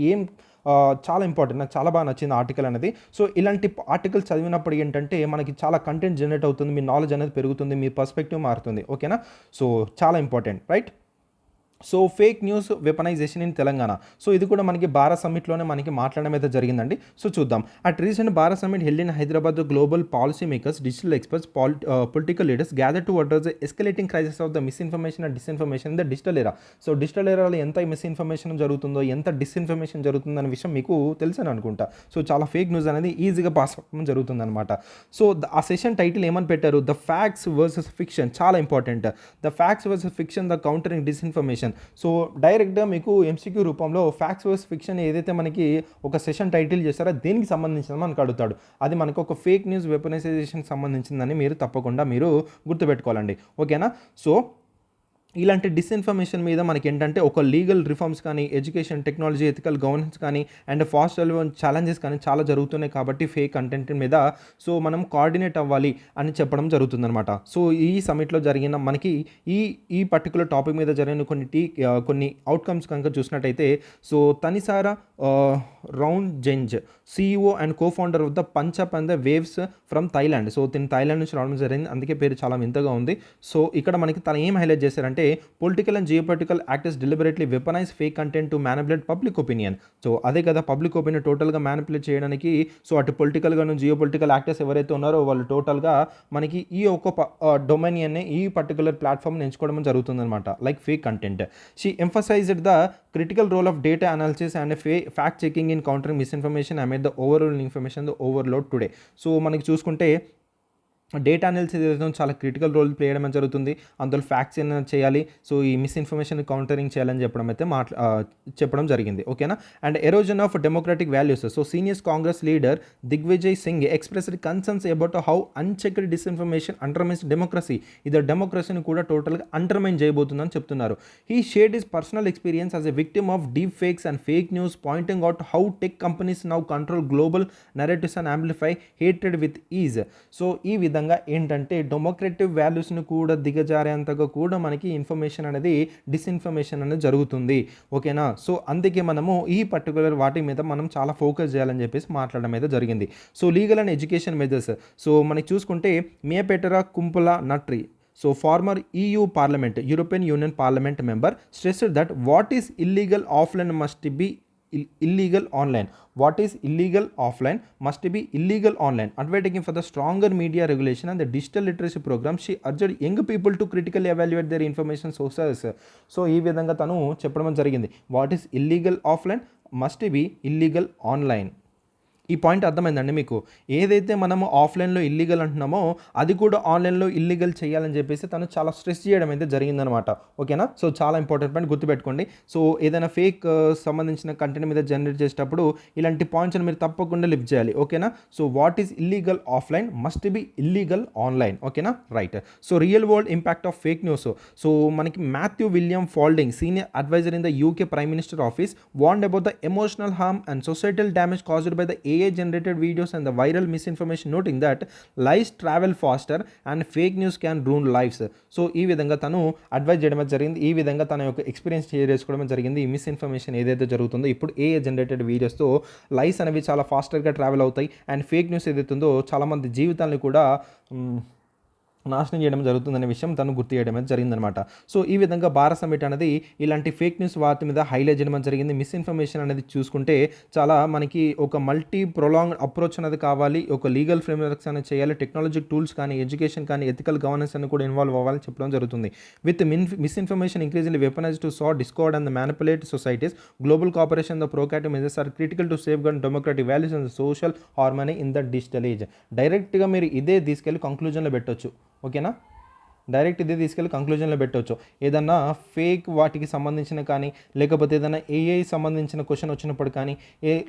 చాలా ఇంపార్టెంట్, నాకు చాలా బాగా నచ్చింది ఆర్టికల్ అనేది. సో ఇలాంటి ఆర్టికల్స్ చదివినప్పుడు ఏంటంటే మనకి చాలా కంటెంట్ జనరేట్ అవుతుంది, మీ నాలెడ్జ్ అనేది పెరుగుతుంది, మీ పర్స్పెక్టివ్ మారుతుంది. ఓకేనా. సో చాలా important, right. So fake news weaponisation in Telangana. So ఇది కూడా మనకి భారత్ సమ్మిట్లోనే మనకి మాట్లాడడం అయితే జరిగిందండి. సో చూద్దాం. At recent Bharat summit held in Hyderabad, global policy makers, digital experts, political leaders gather to address the escalating crisis of the misinformation and disinformation in the digital era. So digital ఎరాలో ఎంత మిస్ఇన్ఫర్మేషన్ జరుగుతుందో, ఎంత disinformation జరుగుతుందనే విషయం మీకు తెలుసని అనుకుంటా. So చాలా ఫేక్ న్యూస్ అనేది ఈజీగా పాస్ అవ్వడం జరుగుతుందన్నమాట. సో ఆ సెషన్ టైటిల్ ఏమని పెట్టారు? The facts versus fiction. చాలా important. The facts versus fiction, the countering disinformation. So డైరెక్ట్గా మీకు ఎంసీక్యూ రూపంలో ఫ్యాక్ట్స్ వర్సెస్ ఫిక్షన్ ఏదైతే మనకి ఒక సెషన్ టైటిల్ చేస్తారో దేనికి సంబంధించిందో మనకు అడుగుతాడు. అది మనకు ఒక ఫేక్ న్యూస్ వెపనైజేషన్ సంబంధించిందని మీరు తప్పకుండా మీరు గుర్తుపెట్టుకోవాలండి. ఓకేనా. సో ఇలాంటి డిస్ఇన్ఫర్మేషన్ మీద మనకి ఏంటంటే ఒక లీగల్ రిఫార్మ్స్ కానీ, ఎడ్యుకేషన్, టెక్నాలజీ, ఎథికల్ గవర్నెన్స్ కానీ, అండ్ ఫాస్ట్ డెవలప్మెంట్ ఛాలెంజెస్ కానీ చాలా జరుగుతున్నాయి. కాబట్టి ఫేక్ కంటెంట్ మీద సో మనం కోఆర్డినేట్ అవ్వాలి అని చెప్పడం జరుగుతుందన్నమాట. సో ఈ సమిట్లో జరిగిన మనకి ఈ పర్టికులర్ టాపిక్ మీద జరిగిన కొన్ని అవుట్కమ్స్ కనుక చూసినట్టయితే, సో తనిసార రౌండ్ జెంజ్, CEO and co-founder of the Punch Up and the Waves from Thailand. So తిని థైలాండ్ నుంచి రావడం జరిగింది, అందుకే పేరు చాలా వింతగా ఉంది. సో ఇక్కడ మనకి తను ఏం హైలైట్ చేశారంటే, political and geopolitical actors deliberately weaponise fake content to manipulate public opinion. So అదే కదా, పబ్లిక్ ఒపీనియన్ టోటల్గా మ్యానిపులేట్ చేయడానికి సో అటు పొలిటికల్గాను జియోపొలిటికల్ యాక్టర్స్ ఎవరైతే ఉన్నారో వాళ్ళు టోటల్గా మనకి ఈ ఒక డొమైనియన్ని, ఈ పర్టికులర్ ప్లాట్ఫామ్ని ఎంచుకోవడం జరుగుతుందన్నమాట, like fake content. She emphasised the critical role of data analysis and fact checking in countering misinformation amid the overall information the overload today. So మనకి చూసుకుంటే డేటా అనాలిసిస్ ఏదైతే చాలా క్రిటికల్ రోల్ ప్లే చేయడం జరుగుతుంది. అందులో facts ఏమైనా చేయాలి, so ఈ మిస్ఇన్ఫర్మేషన్ కౌంటరింగ్ చేయాలని చెప్పడం అయితే చెప్పడం జరిగింది. ఓకేనా. And erosion of democratic values. So senior Congress leader Digvijay Singh expressed concerns about how unchecked disinformation undermines democracy. ఇది డెమోక్రసీని కూడా టోటల్గా అండర్మైన్ చేయబోతుందని చెప్తున్నారు. He shared his personal experience as a victim of deep fakes and fake news, pointing out how tech companies now control global narratives and amplify hatred with is. So ఈ విధంగా ఏంటంటే democratic వాల్యూస్ని కూడా దిగజారేంతగా కూడా మనకి information అనేది disinformation అనేది జరుగుతుంది. ఓకేనా. సో అందుకే మనము ఈ పర్టికులర్ వాటి మీద మనం చాలా ఫోకస్ చేయాలని చెప్పేసి మాట్లాడడం అయితే జరిగింది. So legal and education measures. So మనకి చూసుకుంటే Miapetra Kumpula Natri, so former EU parliament, European union parliament member, stressed that what is illegal offline must be illegal online. What is illegal offline must be illegal online. Advocating for the stronger media regulation and the digital literacy program, she urged young people to critically evaluate their information sources. So ఈ విధంగా తను చెప్పడం జరిగింది. What is illegal offline must be illegal online. ఈ point అర్థమైందండి మీకు? ఏదైతే మనము ఆఫ్లైన్లో ఇల్లీగల్ అంటున్నామో అది కూడా ఆన్లైన్లో ఇల్లీగల్ చేయాలని చెప్పేసి తను చాలా స్ట్రెస్ చేయడం అయితే జరిగిందనమాట. ఓకేనా. సో చాలా ఇంపార్టెంట్ పాయింట్ గుర్తుపెట్టుకోండి. సో ఏదైనా ఫేక్ సంబంధించిన కంటెంట్ మీద జనరేట్ చేసేటప్పుడు ఇలాంటి పాయింట్స్ని మీరు తప్పకుండా లిఫ్ట్ చేయాలి. ఓకేనా. So what is illegal offline must be illegal online. ఓకేనా, right. So real world impact of fake news. So మనకి Matthew William Falding, senior adviser in the UK prime minister office, warned about the emotional harm and societal damage caused by the AI generated videos and the viral misinformation, noting that lies travel faster and fake news can ruin lives. So ఈ విధంగా తను advise చేయడం జరిగింది. ఈ విధంగా తన యొక్క experience share చేసుకోవడం జరిగింది. ఈ మిస్ఇన్ఫర్మేషన్ ఏదైతే జరుగుతుందో ఇప్పుడు AI జనరేటెడ్ వీడియోస్తో లైస్ అనేవి చాలా ఫాస్టర్గా ట్రావెల్ అవుతాయి, అండ్ ఫేక్ న్యూస్ ఏదైతుందో చాలామంది జీవితాలను కూడా నాశనం చేయడం జరుగుతుందనే విషయం తను గుర్తు చేయడం జరిగిందనమాట. సో ఈ విధంగా భారత్ సమిట్ అనేది ఇలాంటి ఫేక్ న్యూస్ వాటి మీద హైలైట్ చేయడం జరిగింది. మిస్ఇన్ఫర్మేషన్ అనేది చూసుకుంటే చాలా మనకి ఒక మల్టీ ప్రొలాంగ్ అప్రోచ్ అనేది కావాలి, ఒక లీగల్ ఫ్రేమ్వర్క్స్ అనేది చేయాలి, టెక్నాలజిక్ టూల్స్ కానీ, ఎడ్యుకేషన్ కానీ, ఎథికల్ గవర్నెన్స్ అని కూడా ఇన్వాల్వ్ అవ్వాలని చెప్పడం జరుగుతుంది. With misinformation increasingly weaponise to sort, discord and manipulate societies, global cooperation the proactive measures are critical to safeguard democratic values and social harmony in the digital age. డైరెక్ట్గా మీరు ఇదే తీసుకెళ్ళి కంక్లూజన్లో పెట్టొచ్చు. ఓకేనా. డైరెక్ట్ ఇదే తీసుకెళ్ళి కంక్లూజన్లో పెట్టవచ్చు. ఏదన్నా ఫేక్ వాటికి సంబంధించిన కానీ, లేకపోతే ఏదైనా ఏఐ సంబంధించిన క్వశ్చన్ వచ్చినప్పుడు కానీ,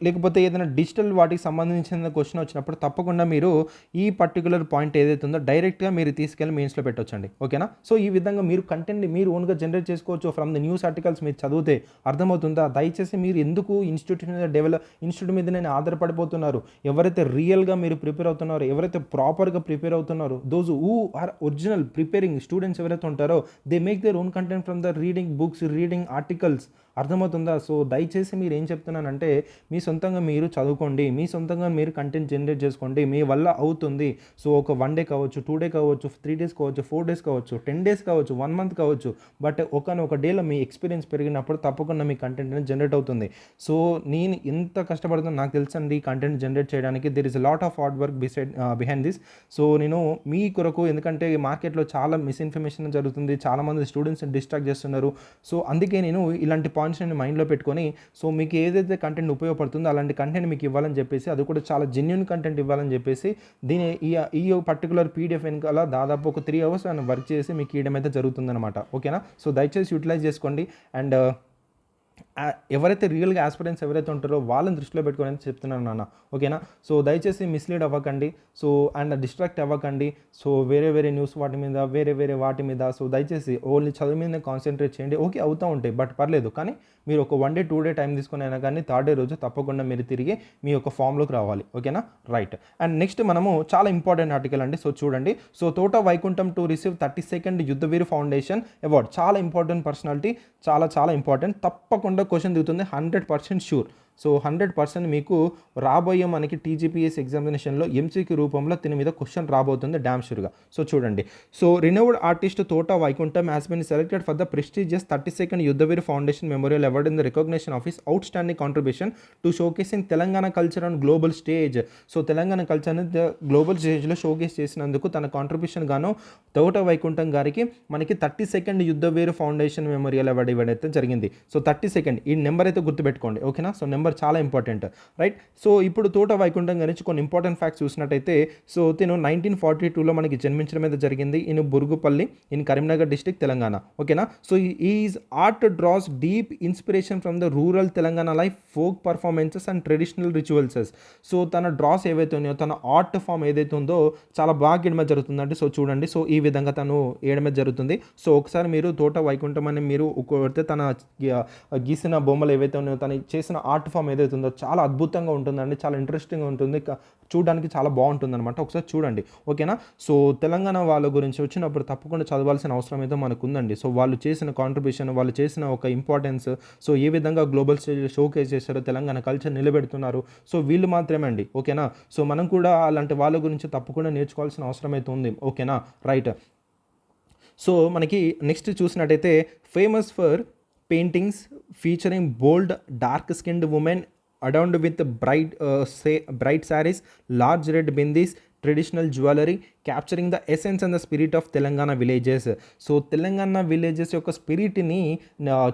లేకపోతే ఏదైనా డిజిటల్ వాటికి సంబంధించిన క్వశ్చన్ వచ్చినప్పుడు తప్పకుండా మీరు ఈ పర్టికులర్ పాయింట్ ఏదైతే ఉందో డైరెక్ట్గా మీరు తీసుకెళ్ళి మెయిన్స్లో పెట్టొచ్చండి. ఓకేనా? సో ఈ విధంగా మీరు కంటెంట్ని మీరు ఓన్గా జనరేట్ చేసుకోవచ్చు ఫ్రమ్ ద న్యూస్ ఆర్టికల్స్. మీరు చదివితే అర్థమవుతుందా? దయచేసి మీరు ఎందుకు ఇన్స్టిట్యూట్ మీద నేను ఆధారపడిపోతున్నారు? ఎవరైతే రియల్గా మీరు ప్రిపేర్ అవుతున్నారో, ఎవరైతే ప్రాపర్గా ప్రిపేర్ అవుతున్నారో, those who are original preparing students ఎవరైతే ఉంటారో, they make their own content from the reading books, reading articles. అర్థమవుతుందా? సో దయచేసి మీరు ఏం చెప్తున్నానంటే, మీ సొంతంగా మీరు చదువుకోండి, మీ సొంతంగా మీరు కంటెంట్ జనరేట్ చేసుకోండి, మీ వల్ల అవుతుంది. సో ఒక 1 డే కావచ్చు, 2 డే కావచ్చు, 3 డేస్ కావచ్చు, 4 డేస్ కావచ్చు, 10 డేస్ కావచ్చు, 1 మంత్ కావచ్చు, బట్ ఒక డేలో మీ ఎక్స్పీరియన్స్ పెరిగినప్పుడు తప్పకుండా మీ కంటెంట్ అనేది జనరేట్ అవుతుంది. సో నేను ఎంత కష్టపడుతున్నా నాకు తెలుసండి కంటెంట్ జనరేట్ చేయడానికి. There is a lot of hard work behind this. So నేను మీ కొరకు, ఎందుకంటే మార్కెట్లో చాలా మిస్ఇన్ఫర్మేషన్ జరుగుతుంది, చాలామంది స్టూడెంట్స్ని డిస్ట్రాక్ట్ చేస్తున్నారు. సో అందుకే నేను ఇలాంటి పాయింట్స్ నేను మైండ్లో పెట్టుకొని, సో మీకు ఏదైతే కంటెంట్ ఉపయోగపడుతుందో అలాంటి కంటెంట్ మీకు ఇవ్వాలని చెప్పేసి, అది కూడా చాలా జెన్యూన్ కంటెంట్ ఇవ్వాలని చెప్పేసి ఈ పర్టికులర్ పీడిఎఫ్ వెనకాల దాదాపు ఒక 3 అవర్స్ నేను వర్క్ చేసి మీకు ఇవ్వడం అయితే జరుగుతుందన్నమాట. ఓకేనా? సో దయచేసి యూటిలైజ్ చేసుకోండి. అండ్ ఎవరైతే రియల్గా ఆస్పిరెంట్స్ ఎవరైతే ఉంటారో వాళ్ళని దృష్టిలో పెట్టుకొని చెప్తున్నాను నాన్న. ఓకేనా? సో దయచేసి మిస్లీడ్ అవ్వకండి, సో అండ్ డిస్ట్రాక్ట్ అవ్వకండి. సో వేరే న్యూస్ వాటి మీద, వేరే వాటి మీద, సో దయచేసి ఓన్లీ చదువు మీద కాన్సన్ట్రేట్ చేయండి. ఓకే, అవుతూ ఉంటాయి, బట్ పర్లేదు. కానీ మీరు ఒక 1 డే 2 డే టైం తీసుకుని అయినా కానీ 3rd డే రోజు తప్పకుండా మీరు తిరిగి మీ యొక్క ఫామ్లోకి రావాలి. ఓకేనా? రైట్. అండ్ నెక్స్ట్ మనము చాలా ఇంపార్టెంట్ ఆర్టికల్ అండి. సో చూడండి. సో తోట Vaikuntham to receive 32nd Yudhvir foundation award. చాలా ఇంపార్టెంట్ పర్సనాలిటీ, చాలా ఇంపార్టెంట్. తప్పకుండా క్వశ్చన్ దిగుతుంది, 100% షూర్. సో 100% మీకు రాబోయే మనకి టీజీపీఎస్ ఎగ్జామినేషన్లో ఎంసీక్యూ రూపంలో దీని మీద క్వశ్చన్ రాబోతుంది డ్యామ్ షూర్గా. సో చూడండి. So renowned artist Thota Vaikuntham has been selected for the prestigious 32nd Yudhvir foundation memorial award in the recognition of his outstanding contribution to showcase in Telangana culture and global stage. So Telangana కల్చర్ని global స్టేజ్లో showcase చేసినందుకు తన contribution గాను తోట వైకుంఠం గారికి మనకి 32nd Yudhvir foundation memorial award ఇవ్వడం అయితే జరిగింది. సో 32nd ఈ నెంబర్ అయితే గుర్తుపెట్టుకోండి. ఓకేనా? సో నెంబర్ చాలా ఇంపార్టెంట్, రైట్? సో ఇప్పుడు తోట వైకుంఠం గురించి కొన్ని ఇంపార్టెంట్ ఫ్యాక్ట్స్ చూసినట్టయితే, సో తిను 1942లో మనకి జన్మించడం అయితే జరిగింది. In Burugupalli in Karimnagar district, Telangana. ఓకేనా? So is art draws deep inspiration from the rural Telangana life, folk performances and traditional rituals. So తన డ్రాస్ ఏవైతే ఉన్నాయో, తన ఆర్ట్ ఫామ్ ఏదైతే ఉందో చాలా బాగా గీయడం జరుగుతుందండి. సో చూడండి. సో ఈ విధంగా తను వేయడం జరుగుతుంది. సో ఒకసారి మీరు తోట వైకుంఠం అని మీరు కొడితే తన గీసిన బొమ్మలు ఏవైతే ఉన్నాయో, తను చేసిన ఆర్ట్ ఫామ్ ఏదైతే ఉందో చాలా అద్భుతంగా ఉంటుందండి, చాలా ఇంట్రెస్టింగ్గా ఉంటుంది, చూడడానికి చాలా బాగుంటుంది అనమాట. ఒకసారి చూడండి. ఓకేనా? సో తెలంగాణ వాళ్ళ గురించి వచ్చినప్పుడు తప్పకుండా చదవాల్సిన అవసరం అయితే మనకు ఉందండి. సో వాళ్ళు చేసిన కాంట్రిబ్యూషన్, వాళ్ళు చేసిన ఒక ఇంపార్టెన్స్, సో ఏ విధంగా గ్లోబల్ స్టేజ్ షోకేస్ చేశారో, తెలంగాణ కల్చర్ నిలబెడుతున్నారు. సో వీళ్ళు మాత్రమే అండి. ఓకేనా? సో మనం కూడా అలాంటి వాళ్ళ గురించి తప్పకుండా నేర్చుకోవాల్సిన అవసరం అయితే ఉంది. ఓకేనా? రైట్. సో మనకి నెక్స్ట్ చూసినట్టయితే, famous for paintings featuring bold dark skinned women adorned with bright sarees, large red bindis, traditional jewellery, capturing the essence and the spirit of Telangana villages. So Telangana villages యొక్క స్పిరిట్ని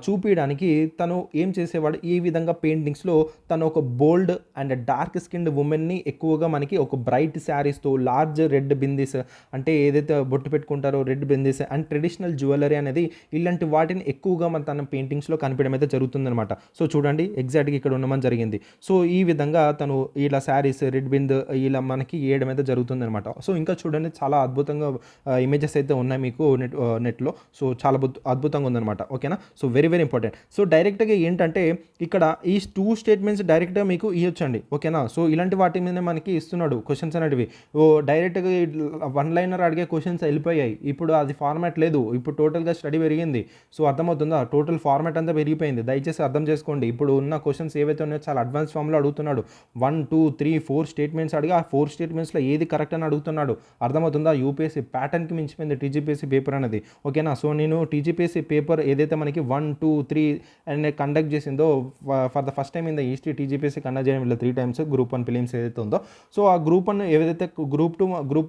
చూపించడానికి తను ఏం చేసేవాడు, ఈ విధంగా పెయింటింగ్స్లో తను ఒక బోల్డ్ అండ్ డార్క్ స్కిన్డ్ ఉమెన్ని ఎక్కువగా మనకి ఒక బ్రైట్ శారీస్తో, లార్జ్ రెడ్ బిందీస్ అంటే ఏదైతే బొట్టు పెట్టుకుంటారో red bindis and traditional jewellery అనేది, ఇలాంటి వాటిని ఎక్కువగా మన తన పెయింటింగ్స్లో కనిపించడం అయితే జరుగుతుందనమాట. సో చూడండి, ఎగ్జాక్ట్గా ఇక్కడ ఉండమని జరిగింది. సో ఈ విధంగా తను ఇలా శారీస్ రెడ్ బింద్ ఇలా మనకి వేయడం అయితే జరుగుతుందనమాట. సో ఇంకా చూడండి, చాలా అద్భుతంగా ఇమేజెస్ అయితే ఉన్నాయి మీకు నెట్లో. సో చాలా అద్భుతంగా ఉందన్నమాట. ఓకేనా? So very important. సో డైరెక్ట్గా ఏంటంటే ఇక్కడ ఈ 2 స్టేట్మెంట్స్ డైరెక్ట్గా మీకు ఇవ్వచ్చండి. ఓకేనా? సో ఇలాంటి వాటి మీద మనకి ఇస్తున్నాడు క్వశ్చన్స్ అనేటివి. డైరెక్ట్గా 1 లైనర్ అడిగే క్వశ్చన్స్ వెళ్ళిపోయాయి. ఇప్పుడు అది ఫార్మాట్ లేదు. ఇప్పుడు టోటల్గా స్టడీ పెరిగింది. సో అర్థమవుతుందా? టోటల్ ఫార్మాట్ అంతా పెరిగిపోయింది. దయచేసి అర్థం చేసుకోండి. ఇప్పుడు ఉన్న క్వశ్చన్స్ ఏవైతే ఉన్నాయో చాలా అడ్వాన్స్ ఫామ్లో అడుగుతున్నాడు. 1 2 3 4 స్టేట్మెంట్స్ అడిగి ఆ 4 స్టేట్మెంట్స్లో ఏది కరెక్ట్ అని అడుగుతున్నాడు. అర్థమవుతుందా? యూపీఎస్సీ ప్యాటర్న్కి మించిపోయింది టీజీపీఎస్సీ పేపర్ అనేది. ఓకేనా? సో నేను టీజీపీఎస్సీ పేపర్ ఏదైతే మనకి 1 2 3 అండ్ కండక్ట్ చేసిందో for the first time in the history, TGPSC conduct చేయడం వల్ల 3 టైమ్స్ గ్రూప్ 1 ఫిలిమ్స్ ఏదైతే ఉందో, సో ఆ గ్రూప్ 1 ఏదైతే గ్రూప్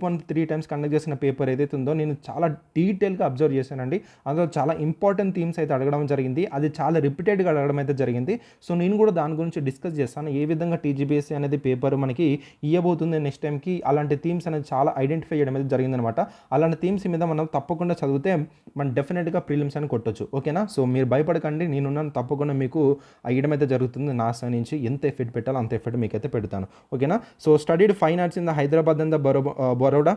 1 3 టైమ్స్ కండక్ట్ చేసిన పేపర్ ఏదైతే ఉందో నేను చాలా డీటెయిల్గా అబ్జర్వ్ చేశానండి. అందులో చాలా ఇంపార్టెంట్ థీమ్స్ అయితే అడగడం జరిగింది. అది చాలా రిపీటెడ్గా అడగడం అయితే జరిగింది. సో నేను కూడా దాని గురించి డిస్కస్ చేస్తాను, ఏ విధంగా టీజీపీఎస్సీ అనేది పేపర్ మనకి ఇవ్వబోతుంది నెక్స్ట్ టైంకి. అలాంటి థీమ్స్ అనేది చాలా ఐడెంటిఫై ఐడెంటిఫై చేయడం అనేది జరిగిందనమాట. అలాంటి థీమ్స్ మీద మనం తప్పకుండా చదివితే మనం డెఫినెట్గా ప్రిలిమ్స్ అని కొట్టొచ్చు. ఓకేనా. సో మీరు భయపడకండి, నేనున్నాను, తప్పకుండా మీకు అయ్యడం అయితే జరుగుతుంది. నా సైడ్ నుంచి ఎంత ఎఫెక్ట్ పెట్టాలో అంత ఎఫెక్ట్ మీకైతే పెడతాను. ఓకేనా. So studied fine arts in the Hyderabad and the Baroda,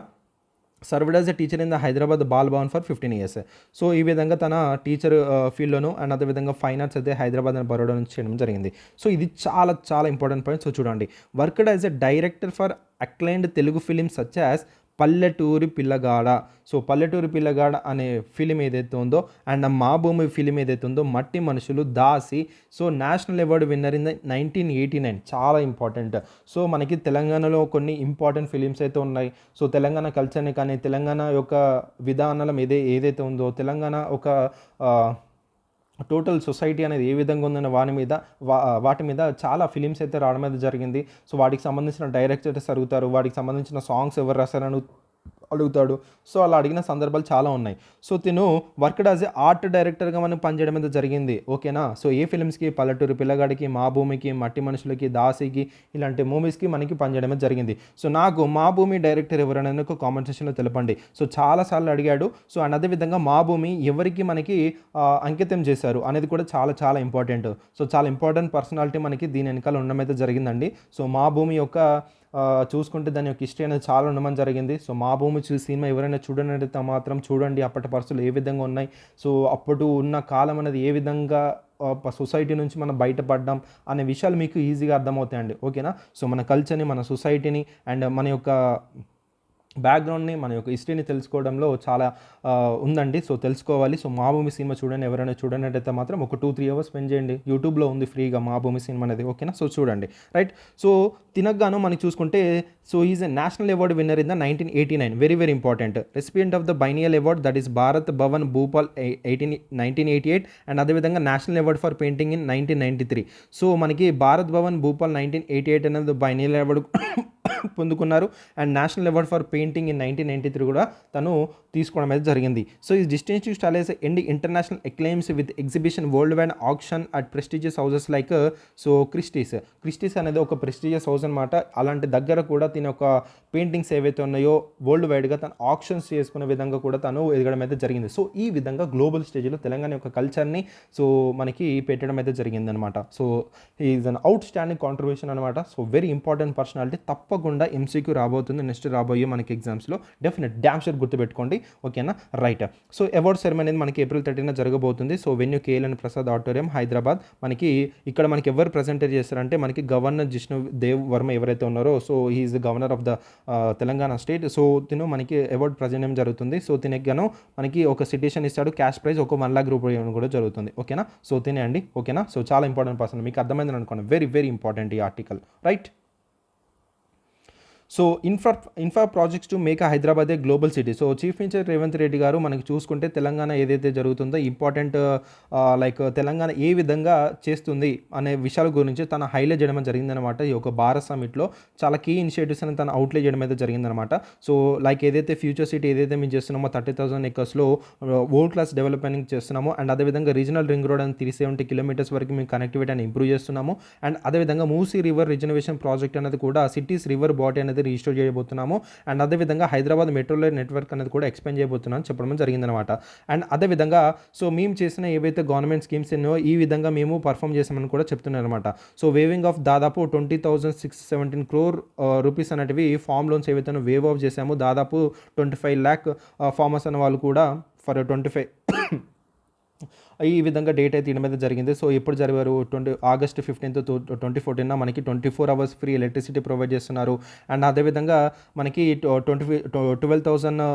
served as a teacher in the Hyderabad ball Bhavan for 15 years. So ఈ విధంగా తన టీచర్ ఫీల్డ్లోను అండ్ అదేవిధంగా ఫైన్ ఆర్ట్స్ అయితే హైదరాబాద్ అండ్ బరోడా నుంచి చేయడం జరిగింది. సో ఇది చాలా చాలా ఇంపార్టెంట్ పాయింట్. సో చూడండి, worked as a director for acclaimed Telugu films such as పల్లెటూరి పిల్లగాడ. సో పల్లెటూరి పిల్లగాడ అనే ఫిలిం ఏదైతే ఉందో అండ్ మా భూమి ఫిలిం ఏదైతే ఉందో, Matti Manushulu, Daasi, so national award winner in the 1989. చాలా ఇంపార్టెంట్. సో మనకి తెలంగాణలో కొన్ని ఇంపార్టెంట్ ఫిలిమ్స్ అయితే ఉన్నాయి. సో తెలంగాణ కల్చర్ని కానీ తెలంగాణ యొక్క విధానం ఏదైతే ఉందో, తెలంగాణ ఒక టోటల్ సొసైటీ అనేది ఏ విధంగా ఉందన్న వాటి మీద చాలా ఫిలిమ్స్ అయితే రావడం అయితే జరిగింది. సో వాటికి సంబంధించిన డైరెక్టర్స్ అడుగుతారు, వాటికి సంబంధించిన సాంగ్స్ ఎవరు రాశారని అడుగుతాడు. సో అలా అడిగిన సందర్భాలు చాలా ఉన్నాయి. సో తిను వర్క్డ్ యాజ్ ఏ ఆర్ట్ డైరెక్టర్గా మనం పనిచేయడం అయితే జరిగింది. ఓకేనా. సో ఏ ఫిలిమ్స్కి, పల్లెటూరు పిల్లగాడికి, మా భూమికి, మట్టి మనుషులకి, దాసికి, ఇలాంటి మూవీస్కి మనకి పనిచేయడం అయితే జరిగింది. సో నాకు మా భూమి డైరెక్టర్ ఎవరనేది ఒక కామెంట్ సెక్షన్లో తెలపండి. సో చాలాసార్లు అడిగాడు. సో అండ్ అదేవిధంగా మా భూమి ఎవరికి మనకి అంకితం చేశారు అనేది కూడా చాలా చాలా ఇంపార్టెంట్. సో చాలా ఇంపార్టెంట్ పర్సనాలిటీ మనకి దీని వెనకాల ఉండడం అయితే జరిగిందండి. సో మా భూమి యొక్క చూసుకుంటే దాని యొక్క హిస్టరీ అనేది చాలా ఉండమని జరిగింది. సో మా భూమి సినిమా ఎవరైనా చూడనైతే మాత్రం చూడండి, అప్పటి పరిస్థితులు ఏ విధంగా ఉన్నాయి, సో అప్పుడు ఉన్న కాలం అనేది ఏ విధంగా సొసైటీ నుంచి మనం బయటపడ్డాం అనే విషయాలు మీకు ఈజీగా అర్థమవుతాయండి. ఓకేనా. సో మన కల్చర్ని, మన సొసైటీని అండ్ మన యొక్క బ్యాక్గ్రౌండ్ని, మన యొక్క హిస్టరీని తెలుసుకోవడంలో చాలా ఉందండి. సో తెలుసుకోవాలి. సో మా భూమి సినిమా చూడండి, ఎవరైనా చూడనట్టయితే మాత్రం ఒక 2-3 hours స్పెండ్ చేయండి. యూట్యూబ్లో ఉంది ఫ్రీగా మా భూమి సినిమా అనేది. ఓకేనా. సో చూడండి. రైట్. సో తినగాను మనకి చూసుకుంటే, so is a national award winner in the 1989. Very very important. Recipient of the biennial award, that is Bharat Bhavan Bhopal 1988 and అదేవిధంగా national award for painting in 1993. So మనకి భారత్ భవన్ భూపాల్ 1988 అనేది బైనియల్ అవార్డు పొందుకున్నారు and national award for painting in 1993 కూడా తను తీసుకోవడం అయితే జరిగింది. So ఈ distinguished styles and international acclaims with exhibition world wide auction at prestigious houses like so Christie's అనేది ఒక ప్రెస్టీజియస్ హౌస్ అనమాట. అలాంటి దగ్గర కూడా తన యొక్క పెయింటింగ్స్ ఏవైతే ఉన్నాయో వరల్డ్ వైడ్గా తను ఆక్షన్స్ చేసుకునే విధంగా కూడా తను ఎదగడం అయితే జరిగింది. సో ఈ విధంగా గ్లోబల్ స్టేజ్లో తెలంగాణ యొక్క కల్చర్ని సో మనకి పెట్టడం అయితే జరిగింది అనమాట. So is an outstanding contribution అనమాట. So very important personality. తప్పకుండా ఎంసీక్యూ రాబోతుంది నెక్స్ట్ రాబోయే మనకి ఎగ్జామ్స్లో. డెఫినెట్ డ్యామ్ షూర్ గుర్తుపెట్టుకోండి. ఓకేనా. రైట్. సో అవార్డ్ సెరమనీ అనేది మనకి April 13 జరగబోతుంది. So venue KLN Prasad auditorium, Hyderabad. ఇక్కడ మనకి ఎవరు ప్రజెంట్ చేస్తారంటే మనకి గవర్నర్ జిష్ణు దేవ్ వర్మ ఎవరైతే ఉన్నారో, so he is the governor of the Telangana state. So తిను మనకి అవార్డు ప్రజెంట్ జరుగుతుంది. సో తినకి గాను మనకి ఒక సిటిషన్ ఇస్తాడు, క్యాష్ ప్రైజ్ ఒక 1 lakh రూపాయలు ఇవ్వడం కూడా జరుగుతుంది. ఓకేనా. సో తినే అండి. ఓకేనా. సో చాలా ఇంపార్టెంట్ పర్సన్, మీకు అర్థమైందని అనుకోండి. వెరీ వెరీ ఇంపార్టెంట్ ఈ article. Right. So infra projects to make Hyderabad a global city. So chief minister Revanth Reddy గారు మనకి చూసుకుంటే తెలంగాణ ఏదైతే జరుగుతుందో ఇంపార్టెంట్ లైక్ తెలంగాణ ఏ విధంగా చేస్తుంది అనే విషయాల గురించి తన హైలైట్ చేయడం జరిగిందనమాట. ఈ యొక్క భారత్ సమిట్లో చాలా కీ ఇనిషియేటివ్స్ అని తను అవుట్లే చేయడం అయితే జరిగిందనమాట. సో లైక్ ఏదైతే ఫ్యూచర్ సిటీ ఏదైతే మేము చేస్తున్నామో 30,000 acresలో వరల్డ్ క్లాస్ డెవలప్మెంట్ చేస్తున్నామో అండ్ అదేవిధంగా రీజనల్ రింగ్ రోడ్ అని 370 kilometers వరకు మేము కనెక్టివిటీ అని ఇంప్రూవ్ చేస్తున్నాము. అండ్ అదేవిధంగా మూసీ రివర్ రిజర్వేషన్ ప్రాజెక్ట్ అనేది కూడా సిటీస్ రివర్ బాడీ అనేది రిజిస్టర్ చేయబోతున్నాము. అండ్ అదేవిధంగా హైదరాబాద్ మెట్రో రైల్ నెట్వర్క్ అనేది కూడా ఎక్స్పెండ్ చేయబోతున్నాం చెప్పడం జరిగిందనమాట. అండ్ అదేవిధంగా సో మేము చేసిన ఏవైతే గవర్నమెంట్ స్కీమ్స్ ఉన్నాయో ఈ విధంగా మేము పర్ఫామ్ చేసామని కూడా చెప్తున్నారు అనమాట. సో వేవింగ్ ఆఫ్ దాదాపు 20,617 crore రూపీస్ అనేటివి ఫామ్ లోన్స్ ఏవైతే వేవ్ ఆఫ్ చేసామో దాదాపు 25 lakh ఫార్మర్స్ అనే వాళ్ళు కూడా ఫర్ 25 ఈ విధంగా డేట్ అయితే ఇవ్వడం అయితే జరిగింది. సో ఎప్పుడు జరిగారు August 15th 2014 మనకి 24 hours ఫ్రీ ఎలక్ట్రిసిటీ ప్రొవైడ్ చేస్తున్నారు. అండ్ అదేవిధంగా మనకి 12,000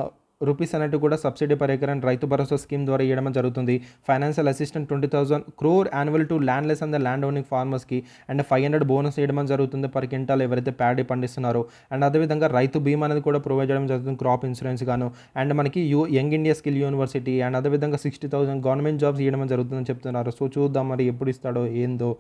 రూపీస్ అనేవి కూడా subsidy per acre and Rythu Bharosa scheme ద్వారా ఇవ్వడం జరుగుతుంది. Financial assistant 20,000 crore annual to landless and the land owning ఫార్మర్స్కి అండ్ 500 బోనస్ ఇవ్వడం జరుగుతుంది పర్ క్వింటాల్ ఎవరైతే ప్యాడీ పండిస్తున్నారో. అండ్ అదేవిధంగా రైతు బీమా అనేది కూడా ప్రొవైడ్ చేయడం జరుగుతుంది, క్రాప్ ఇన్సూరెన్స్ గాను. అండ్ మనకి young India skill university and అదేవిధంగా 60,000 గవర్నమెంట్ జాబ్స్ ఇవ్వడం జరుగుతుందని చెప్తున్నారు. సో చూద్దాం మరి ఎప్పుడు ఇస్తాడో ఏందో.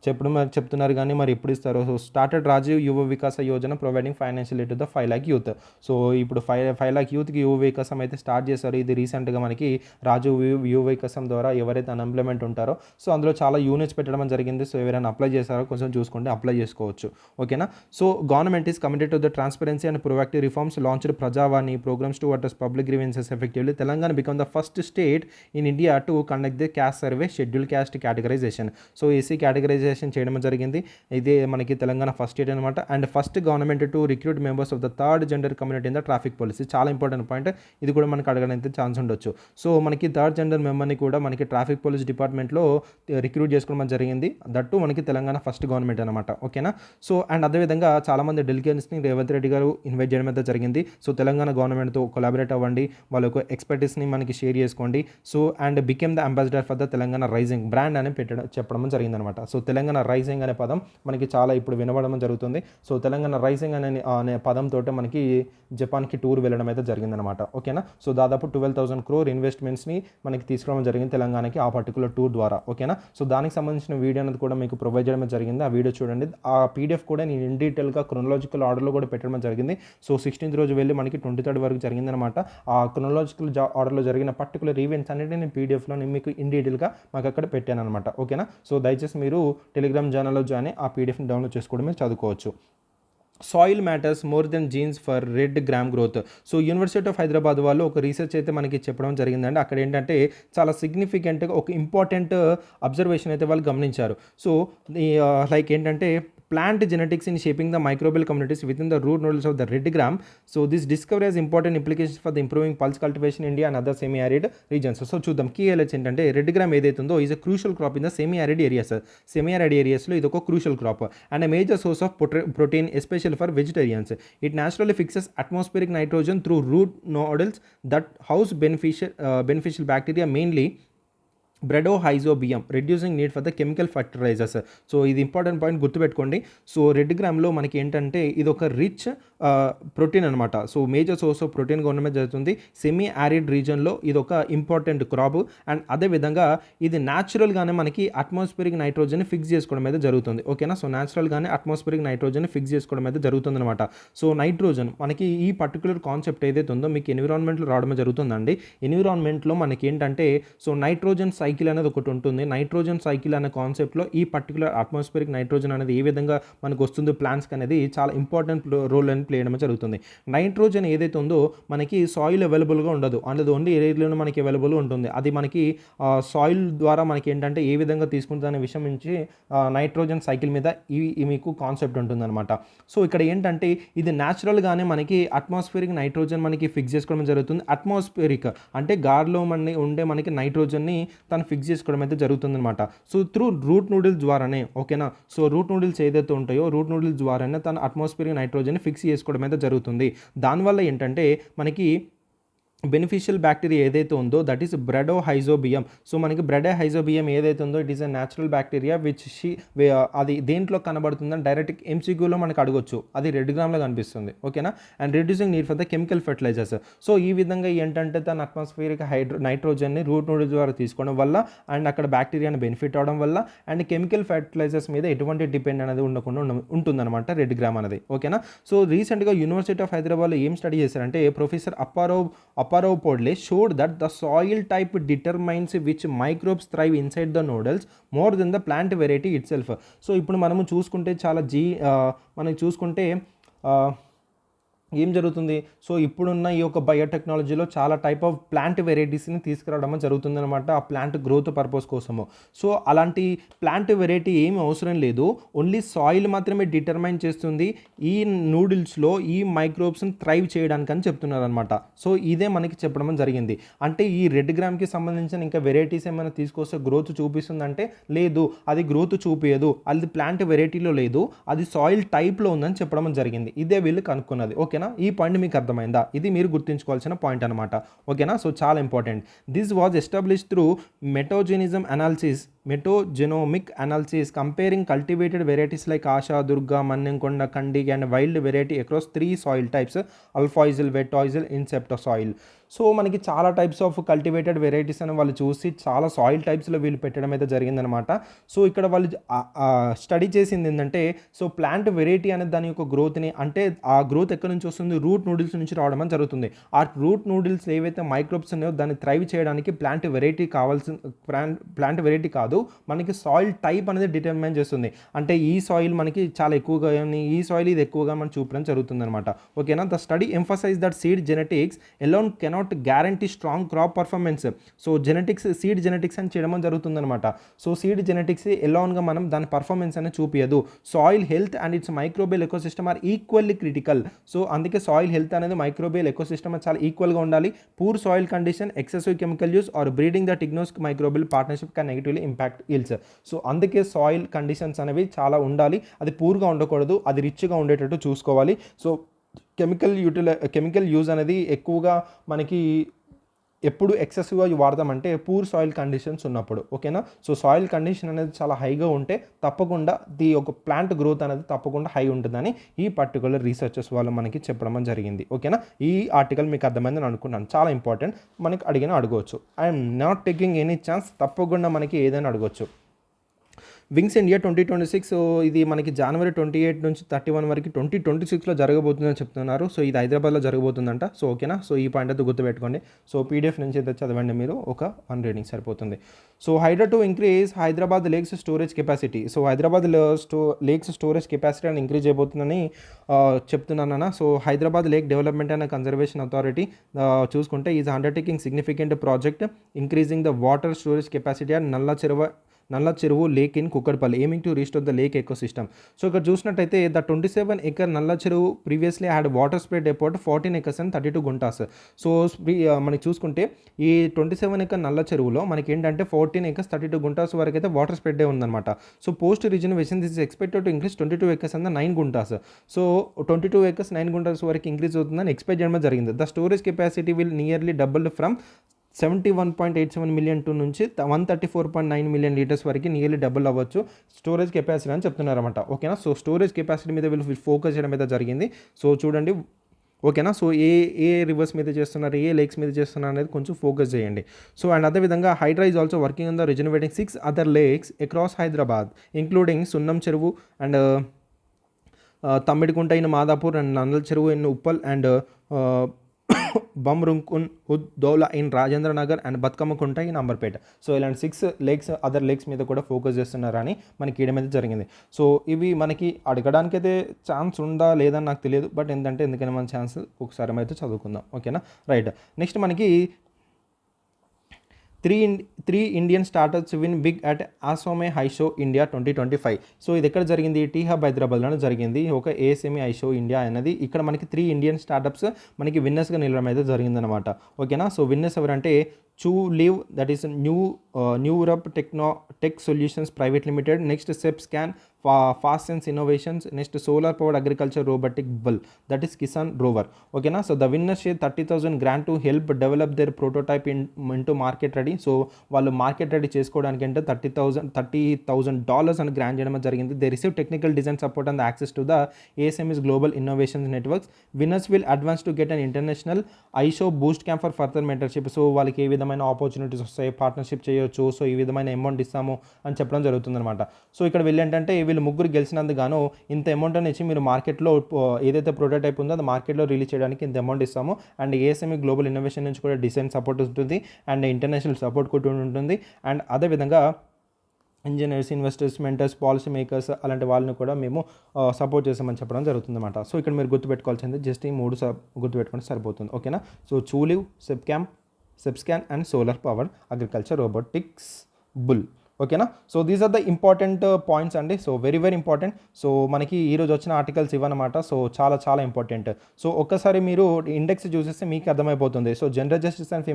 చెప్తున్నారు కానీ మరి ఎప్పుడు ఇస్తారో. So started Rajiv Yuva Vikasa Yojana providing financial aid to the 5 lakh youth. So ఇప్పుడు 5 lakh యూత్కి యువ వికాసం అయితే స్టార్ట్ చేశారు. ఇది రీసెంట్గా మనకి రాజీవ్ యువ వికాసం ద్వారా ఎవరైతే అన్ఎంప్లాయ్మెంట్ ఉంటారో సో అందులో చాలా యూనిట్స్ పెట్టడం జరిగింది. సో ఎవరైనా అప్లై చేశారో కొంచెం చూసుకుంటే అప్లై చేసుకోవచ్చు. ఓకేనా. So government is committed to the transparency and proactive reforms launched Prajavani programmes to address public grievances effectively. Telangana become the first state in India to conduct the caste survey schedule caste categorisation. So SC categorisation చేయడం జరిగింది. ఇదే మనకి Telangana first state అనమాట. And first government to recruit members of the third gender community in the traffic police. చాలా important point. ఇది కూడా మనకి అడగడానికి ఛాన్స్ ఉండొచ్చు. సో మనకి థర్డ్ జెండర్ మెంబర్ని కూడా మనకి ట్రాఫిక్ పోలీస్ డిపార్ట్మెంట్లో రిక్రూట్ చేసుకోవడం జరిగింది. దట్టు మనకి తెలంగాణ ఫస్ట్ గవర్నమెంట్ అనమాట. ఓకేనా. సో అండ్ అదేవిధంగా చాలామంది డెలిగేట్స్ని రేవంత్ రెడ్డి గారు ఇన్వైట్ చేయడం అయితే జరిగింది. సో తెలంగాణ గవర్నమెంట్తో కొలాబరేట్ అవ్వండి, వాళ్ళ యొక్క ఎక్స్పర్టీస్ని మనకి షేర్ చేసుకోండి. So and became the ambassador for the Telangana rising brand అని చెప్పడం జరిగిందనమాట. సో తెలంగాణ రైజింగ్ అనే పదం మనకి చాలా ఇప్పుడు వినబడడం జరుగుతుంది. సో తెలంగాణ రైజింగ్ అనే పదంతో మనకి జపాన్కి టూర్ వెళ్ళడం అయితే జరిగిందనమాట. ఓకేనా. సో దాదాపు 12,000 crore ఇన్వెస్ట్మెంట్స్ని మనకి తీసుకురావడం జరిగింది తెలంగాణకి ఆ పర్టికులర్ టూర్ ద్వారా. ఓకేనా. సో దానికి సంబంధించిన వీడియో అనేది కూడా మీకు ప్రొవైడ్ చేయడం జరిగింది. ఆ వీడియో చూడండి. ఆ పీడిఎఫ్ కూడా నేను ఇన్ డీటెయిల్గా క్రొనలాజికల్ ఆర్డర్లో కూడా పెట్టడం జరిగింది. సో 16th రోజు వెళ్ళి మనకి 23rd వరకు జరిగిందనమాట. ఆ క్రొనలాజికల్ ఆర్డర్లో జరిగిన పర్టికులర్ ఈవెంట్స్ అన్నిటి నేను పీడిఎఫ్లో నేను మీకు ఇన్ డీటెయిల్గా మాకు అక్కడ పెట్టాను అనమాట. ఓకేనా. సో దయచేసి మీరు టెలిగ్రామ్ ఛానల్లో జాయిన్ ఆ పీడిఎఫ్ని డౌన్లోడ్ చేసుకోవడం మీరు చదువుకోవచ్చు. Soil matters more than jeans for red gram growth. So university of Hyderabad వాళ్ళు ఒక రీసెర్చ్ అయితే మనకి చెప్పడం జరిగిందండి. అక్కడ ఏంటంటే చాలా సిగ్నిఫికెంట్గా ఒక ఇంపార్టెంట్ అబ్జర్వేషన్ అయితే వాళ్ళు గమనించారు. సో లైక్ ఏంటంటే plant genetics in shaping the microbial communities within the root nodules of the red gram. So this discovery has important implications for the improving pulse cultivation in India and other semi-arid regions. So చూద్దాం key ఎలెట్స్ ఏంటంటే red gram ఏదైతే ఉందో is a crucial crop in the semi-arid areas. Semi-arid ఏరియాస్లో ఇది ఒక crucial crop and major source of protein especial for vegetarians. It naturally fixes atmospheric nitrogen through root nodules that house beneficial bacteria mainly Bradyrhizobium reducing need for the chemical fertilisers. So ఇది important point గుర్తుపెట్టుకోండి. So red గ్రామ్లో మనకి ఏంటంటే ఇది ఒక rich protein అనమాట. So major source of ప్రోటీన్గా ఉండడం జరుగుతుంది. సెమీ యారిడ్ రీజన్లో ఇది ఒక ఇంపార్టెంట్ క్రాప్ అండ్ అదేవిధంగా ఇది న్యాచురల్గానే మనకి అట్మాస్ఫియరిక్ నైట్రోజన్ ఫిక్స్ చేసుకోవడం అయితే జరుగుతుంది. ఓకేనా. సో న్యాచురల్గానే అట్మాస్ఫియరిక్ నైట్రోజన్ ఫిక్స్ చేసుకోవడం అయితే జరుగుతుంది అనమాట. సో నైట్రోజన్ మనకి ఈ పర్టికులర్ కాన్సెప్ట్ ఏదైతే ఉందో మీకు ఎన్విరాన్మెంట్లో రావడం జరుగుతుందండి. ఎన్విరాన్మెంట్లో మనకి ఏంటంటే సో నైట్రోజన్ సైకిల్ అనేది ఒకటి ఉంటుంది. నైట్రోజన్ సైకిల్ అనే కాన్సెప్ట్లో ఈ పర్టికులర్ అట్మాస్ఫియరిక్ నైట్రోజన్ అనేది ఏ విధంగా మనకు వస్తుందో ప్లాంట్స్కి అనేది చాలా ఇంపార్టెంట్ రోల్ అని ప్లే చేయడం జరుగుతుంది. నైట్రోజన్ ఏదైతే ఉందో మనకి సాయిల్ అవైలబుల్గా ఉండదు, అనేది ఓన్లీ ఏరియాలోనే మనకి అవైలబుల్ ఉంటుంది. అది మనకి సాయిల్ ద్వారా మనకి ఏంటంటే ఏ విధంగా తీసుకుంటుంది అనే విషయం నుంచి నైట్రోజన్ సైకిల్ మీద ఈ మీకు కాన్సెప్ట్ ఉంటుందన్నమాట. సో ఇక్కడ ఏంటంటే ఇది న్యాచురల్గానే మనకి అట్మాస్ఫియరిక్ నైట్రోజన్ మనకి ఫిక్స్ చేసుకోవడం జరుగుతుంది. అట్మాస్ఫియరిక్ అంటే గాలిలో ఉండే మనకి నైట్రోజన్ని తను ఫిక్స్ చేసుకోవడం అయితే జరుగుతుందన్నమాట. సో త్రూ రూట్ నూడిల్స్ ద్వారానే. ఓకేనా. సో రూట్ నూడిల్స్ ఏదైతే ఉంటాయో రూట్ నూడిల్స్ ద్వారానే తన అట్మాస్ఫియరిక్ నైట్రోజన్ ఫిక్స్ చేసుకోవడం అయితే జరుగుతుంది. దానివల్ల ఏంటంటే మనకి బెనిఫిషియల్ బ్యాక్టీరియా ఏదైతే ఉందో దట్ ఈస్ బ్రెడోహైజోబియం. సో మనకి బ్రెడోహైజోబియం ఏదైతే ఉందో it is a natural bacteria which అది దేంట్లో కనబడుతుందని డైరెక్ట్ ఎంసీక్యూలో మనకు అడగొచ్చు. అది రెడ్ గ్రామ్లో కనిపిస్తుంది. ఓకేనా. And reducing need for the chemical fertilisers. So ఈ విధంగా ఏంటంటే తన అట్మాస్ఫియరిక్ నైట్రోజన్ని రూట్ నూడిల్స్ ద్వారా తీసుకోవడం వల్ల అండ్ అక్కడ బ్యాక్టీరియాని బెనిఫిట్ అవడం వల్ల అండ్ కెమికల్ ఫెర్టిలైజర్స్ మీద ఎటువంటి డిపెండ్ అనేది ఉండకుండా ఉంటుందన్నమాట రెడ్ గ్రామ్ అనేది. ఓకేనా. సో రీసెంట్గా యూనివర్సిటీ ఆఫ్ హైదరాబాద్లో ఏం స్టడీ చేశారంటే professor Appa Rao Podle showed that the soil type determines which microbes thrive inside the nodules more than the plant variety itself. So ఇప్పుడు మనము చూసుకుంటే చాలా మనం చూసుకుంటే ఏం జరుగుతుంది. సో ఇప్పుడున్న ఈ యొక్క బయోటెక్నాలజీలో చాలా టైప్ ఆఫ్ ప్లాంట్ వెరైటీస్ని తీసుకురావడం జరుగుతుందన్నమాట ఆ ప్లాంట్ గ్రోత్ పర్పస్ కోసము. సో అలాంటి ప్లాంట్ వెరైటీ ఏమి అవసరం లేదు, ఓన్లీ సాయిల్ మాత్రమే డిటర్మైన్ చేస్తుంది ఈ నూడిల్స్లో ఈ మైక్రోబ్స్ని థ్రైవ్ చేయడానికి అని చెప్తున్నారు అనమాట. సో ఇదే మనకి చెప్పడం జరిగింది. అంటే ఈ రెడ్ గ్రామ్కి సంబంధించిన ఇంకా వెరైటీస్ ఏమైనా తీసుకొస్తే గ్రోత్ చూపిస్తుందంటే లేదు, అది గ్రోత్ చూపించదు, అది ప్లాంట్ వెరైటీలో లేదు, అది సాయిల్ టైప్లో ఉందని చెప్పడం జరిగింది. ఇదే వీళ్ళు కనుక్కున్నది. ఓకేనా. ఈ పాయింట్ మీకు అర్థమైందా? ఇది మీరు గుర్తుంచుకోవాల్సిన పాయింట్ అనమాట. ఓకేనా. సో చాలా important. This was establish through metagenomic analysis metagenomic analysis comparing cultivated varieties like Asha, Durga, Mannemkonda, Kandi and wild variety across 3 soil types alfisol, vertisol, inceptisol. So మనకి చాలా టైప్స్ ఆఫ్ కల్టివేటెడ్ వెరైటీస్ అని వాళ్ళు చూసి చాలా సాయిల్ టైప్స్లో వీళ్ళు పెట్టడం అయితే జరిగిందనమాట. సో ఇక్కడ వాళ్ళు స్టడీ చేసింది ఏంటంటే, సో ప్లాంట్ వెరైటీ అనే దాని యొక్క గ్రోత్ని, అంటే ఆ గ్రోత్ ఎక్కడి నుంచి వస్తుంది, రూట్ నూడిల్స్ నుంచి రావడం అని జరుగుతుంది. ఆ రూట్ నూడిల్స్ ఏవైతే మైక్రోబ్స్ ఉన్నాయో దాన్ని థ్రైవ్ చేయడానికి ప్లాంట్ వెరైటీ కావాల్సిన ప్లాంట్ వెరైటీ కాదు, మనకి సాయిల్ టైప్ అనేది డిటర్మైన్ చేస్తుంది. అంటే ఈ సాయిల్ మనకి చాలా ఎక్కువగా, ఈ సాయిల్ ఇది ఎక్కువగా మనం చూపడం జరుగుతుంది అనమాట. ఓకేనా. The study emphasise that seed genetics alone cannot guarantee strong crop performance. So genetics, seed genetics అని చేయడం జరుగుతుందన్నమాట. సో సీడ్ జెనెటిక్స్ ఎలోన్గా మనం దాని పర్ఫార్మెన్స్ అనేది చూపించదు. Soil health and its microbial ecosystem are equally critical. So అందుకే సాయిల్ హెల్త్ అనేది microbial ecosystem చాలా ఈక్వల్గా ఉండాలి. Poor soil condition, excessive chemical use or breeding the టిగ్నోస్ microbial partnership can negatively impact yields. So అందుకే soil conditions అనేవి చాలా ఉండాలి, అది పూర్గా ఉండకూడదు, అది రిచ్గా ఉండేటట్టు చూసుకోవాలి. సో కెమికల్ యూజ్ అనేది ఎక్కువగా మనకి ఎప్పుడు ఎక్సెసివ్గా వాడదామంటే పూర్ సాయిల్ కండిషన్స్ ఉన్నప్పుడు. ఓకేనా. సో సాయిల్ కండిషన్ అనేది చాలా హైగా ఉంటే తప్పకుండా ఒక ప్లాంట్ గ్రోత్ అనేది తప్పకుండా హై ఉంటుందని ఈ పర్టికులర్ రీసెర్చర్స్ వాళ్ళు మనకి చెప్పడం జరిగింది. ఓకేనా. ఈ ఆర్టికల్ మీకు అర్థమైందని అనుకున్నాను, చాలా ఇంపార్టెంట్, మనకి అడగవచ్చు. I'm not taking any chance, తప్పకుండా మనకి ఏదైనా అడగవచ్చు. వింగ్స్ ఇండియా 2026, సో ఇది మనకి జనవరి 28 నుంచి 31 వరకు 2026లో జరగబోతుందని చెప్తున్నారు. సో ఇది హైదరాబాద్లో జరగబోతుందంట. సో ఓకేనా. సో ఈ పాయింట్ అయితే గుర్తుపెట్టుకోండి. సో పీడిఎఫ్ నుంచి అయితే చదవండి మీరు, ఒక 1 రీడింగ్ సరిపోతుంది. So Hydraa to increase Hyderabad lakes storage capacity. So Hyderabad lakes storage capacity అని ఇంక్రీజ్ అయిపోతుందని చెప్తున్నానన్నా. So Hyderabad lake development and conservation authority చూసుకుంటే is undertaking significant project increasing the water storage capacity and Nalla Cheruvu lake in Kukatpally aiming to restore the lake ecosystem. So ఇక్కడ చూసినట్టయితే the 27 acre Nalla Cheruvu previously had water spread about 14 acres and 32 guntas. So మనకి చూసుకుంటే ఈ 27 acre నల్ల చెరువులో మనకి ఏంటంటే 14 acres 32 గుంటాస్ వరకు అయితే వాటర్ స్ప్రెడ్ ఉందన్నమాట. So post reservation this is expected to increase 22 acres and 9 guntas. So 22 acres 9 guntas వరకు ఇంక్రీజ్ అవుతుందని ఎక్స్పెక్ట్ చేయడం జరిగింది. The storage capacity will nearly doubled from 71.87 million to నుంచి 134.9 million లీటర్స్ వరకు నియర్లీ డబుల్ అవ్వచ్చు స్టోరేజ్ కెపాసిటీ అని చెప్తున్నారన్నమాట. ఓకేనా. సో స్టోరేజ్ కెపాసిటీ మీద వీళ్ళు ఫోకస్ చేయడం మీద జరిగింది. సో చూడండి. ఓకేనా. సో ఏ రివర్స్ మీద చేస్తున్నారు, ఏ లేక్స్ మీద చేస్తున్నారు అనేది కొంచెం ఫోకస్ చేయండి. సో అండ్ అదేవిధంగా Hydraa is also working on the regenerating 6 other lakes across Hyderabad including Sunnam Cheruvu and Tammidikunta in Madhapur and Nandala Cheruvu in Uppal and Bumrukn Dowla in Rajendra Nagar and Bathukammakunta in Amberpet. So ఇలాంటి 6 లేక్స్ అదర్ లేక్స్ మీద కూడా ఫోకస్ చేస్తున్నారని మనకి ఇయడం అయితే జరిగింది. సో ఇవి మనకి అడగడానికి అయితే ఛాన్స్ ఉందా లేదని నాకు తెలియదు, బట్ ఎందుకైనా మన ఛాన్స్ ఒకసారి అయితే చదువుకుందాం. ఓకేనా. రైట్. నెక్స్ట్ మనకి three Indian startups win big at ASME show India 2025. So ఇది ఎక్కడ జరిగింది, టీ హబ్ హైదరాబాద్లోనే జరిగింది. ఒక ఏఎస్ఎంఈ హైషో ఇండియా అనేది ఇక్కడ మనకి 3 ఇండియన్ స్టార్టప్స్ మనకి విన్నర్స్గా నిలవడం అయితే జరిగిందనమాట. ఓకేనా. సో విన్నర్స్ ఎవరంటే Live, that is New Europe Tech Solutions Private Limited. Next, SEPSCAN, Fast Sense Innovations. Next, Solar Powered Agriculture Robotic Bull, that is Kisan Rover. Okay na. So the winners share 30,000 grant to help develop their prototype into market ready. So వాళ్ళు market ready చేసుకోవడానికి అంటే $30,000 అని grant చేయడం జరిగింది. They receive technical design support and access to the ASME's global innovations networks. Winners will advance to get an international ISO boost camp for further mentorship. So వాళ్ళకి ఏ విధమైన opportunities వస్తాయి, partnership చేయొచ్చు, so ఈ విధమైన amount ఇస్తాము అని చెప్పడం జరుగుతుందన్నమాట. సో ఇక్కడ వీళ్ళు ఏంటంటే వీళ్ళు ముగ్గురు గెలిచినందుకు గాను ఇంత అమౌంట్ అని ఇచ్చి మీరు మార్కెట్లో ఏదైతే ప్రోటోటైప్ ఉందో అది మార్కెట్లో రిలీజ్ చేయడానికి ఇంత అమౌంట్ ఇస్తాము. అండ్ ఏఎస్ఎంఈ గ్లోబల్ ఇన్నోవేషన్ నుంచి కూడా డిజైన్ సపోర్ట్ ఉంటుంది అండ్ ఇంటర్నేషనల్ సపోర్ట్ కూడా ఉంటుంది. అండ్ అదేవిధంగా engineers, investors, mentors, policy makers అలాంటి వాళ్ళని కూడా మేము సపోర్ట్ చేస్తామని చెప్పడం జరుగుతుందన్నమాట. సో ఇక్కడ మీరు గుర్తుపెట్టుకోవాల్సింది జస్ట్ ఈ 3 గుర్తుపెట్టుకుంటే సరిపోతుంది. ఓకేనా. సో చూలివ్, SEPSCAN and Solar Powered Agriculture Robotics Bull. ఓకేనా. So these are the important points అండి. So very important. సో మనకి ఈరోజు వచ్చిన ఆర్టికల్స్ ఇవన్నమాట. సో చాలా ఇంపార్టెంట్. సో ఒక్కసారి మీరు ఇండెక్స్ చూసేస్తే మీకు అర్థమైపోతుంది. So gender justice and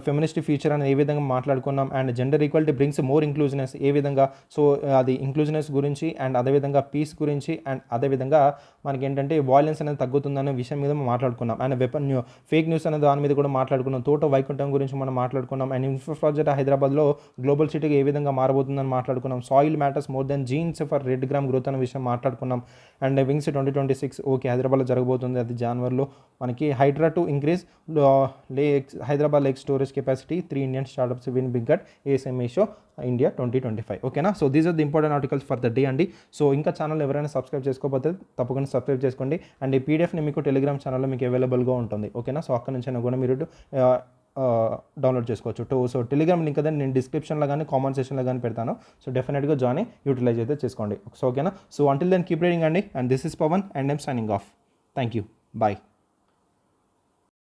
feminist future అని ఏ విధంగా మాట్లాడుకున్నాం and gender equality brings more inclusiveness ఏ విధంగా, సో అది ఇంక్లూజివ్నెస్ గురించి అండ్ అదేవిధంగా పీస్ గురించి అండ్ అదేవిధంగా మనకి ఏంటంటే వాయిలెన్స్ అనేది తగ్గుతుందనే విషయం మీద మనం మాట్లాడుకున్నాం. అండ్ ఫేక్ న్యూస్ అనే దాని మీద కూడా మాట్లాడుకున్నాం. తోట వైకుంఠం గురించి మనం మాట్లాడుకున్నాం. అండ్ ఇన్ఫ్రాస్ట్రక్చర్ హైదరాబాద్లో గ్లోబల్ సిటీకి ఏ విధంగా మారబోతుందని మాట్లాడుకున్నాం. Soil matters more than jeans for red gram growth అనే విషయం మాట్లాడుకున్నాం. అండ్ వింగ్స్ 2026 ఓకే హైదరాబాద్లో జరగబోతుంది, అది జనవరిలో. మనకి Hydraa to increase Hyderabad lake storage capacity, 3 Indian startups win big at ASME show India 2025. ఓకేనా. So these are the important articles for the day అండి. సో ఇంకా ఛానల్ ఎవరైనా సబ్స్క్రైబ్ చేసుకోకపోతే తప్పకుండా సబ్స్క్రైబ్ చేసుకోండి. అండ్ ఈ పీడిఎఫ్ని మీకు టెలిగ్రామ్ ఛానల్లో మీకు అవైలబుల్గా ఉంటుంది. ఓకేనా. సో అక్కడ నుంచి కూడా మీరు డౌన్లోడ్ చేసుకోవచ్చు. సో టెలిగ్రామ్ లింక్ అయితే నేను డిస్క్రిప్షన్లో కానీ కామెంట్ సెక్షన్లో కానీ పెడతాను. సో డెఫినెట్గా జాయిన్ అయ్యి యూటిలైజ్ అయితే చేసుకోండి. సో ఓకేనా. So until then keep reading అండి. And this is Pavan and I'm signing off. Thank you. Bye.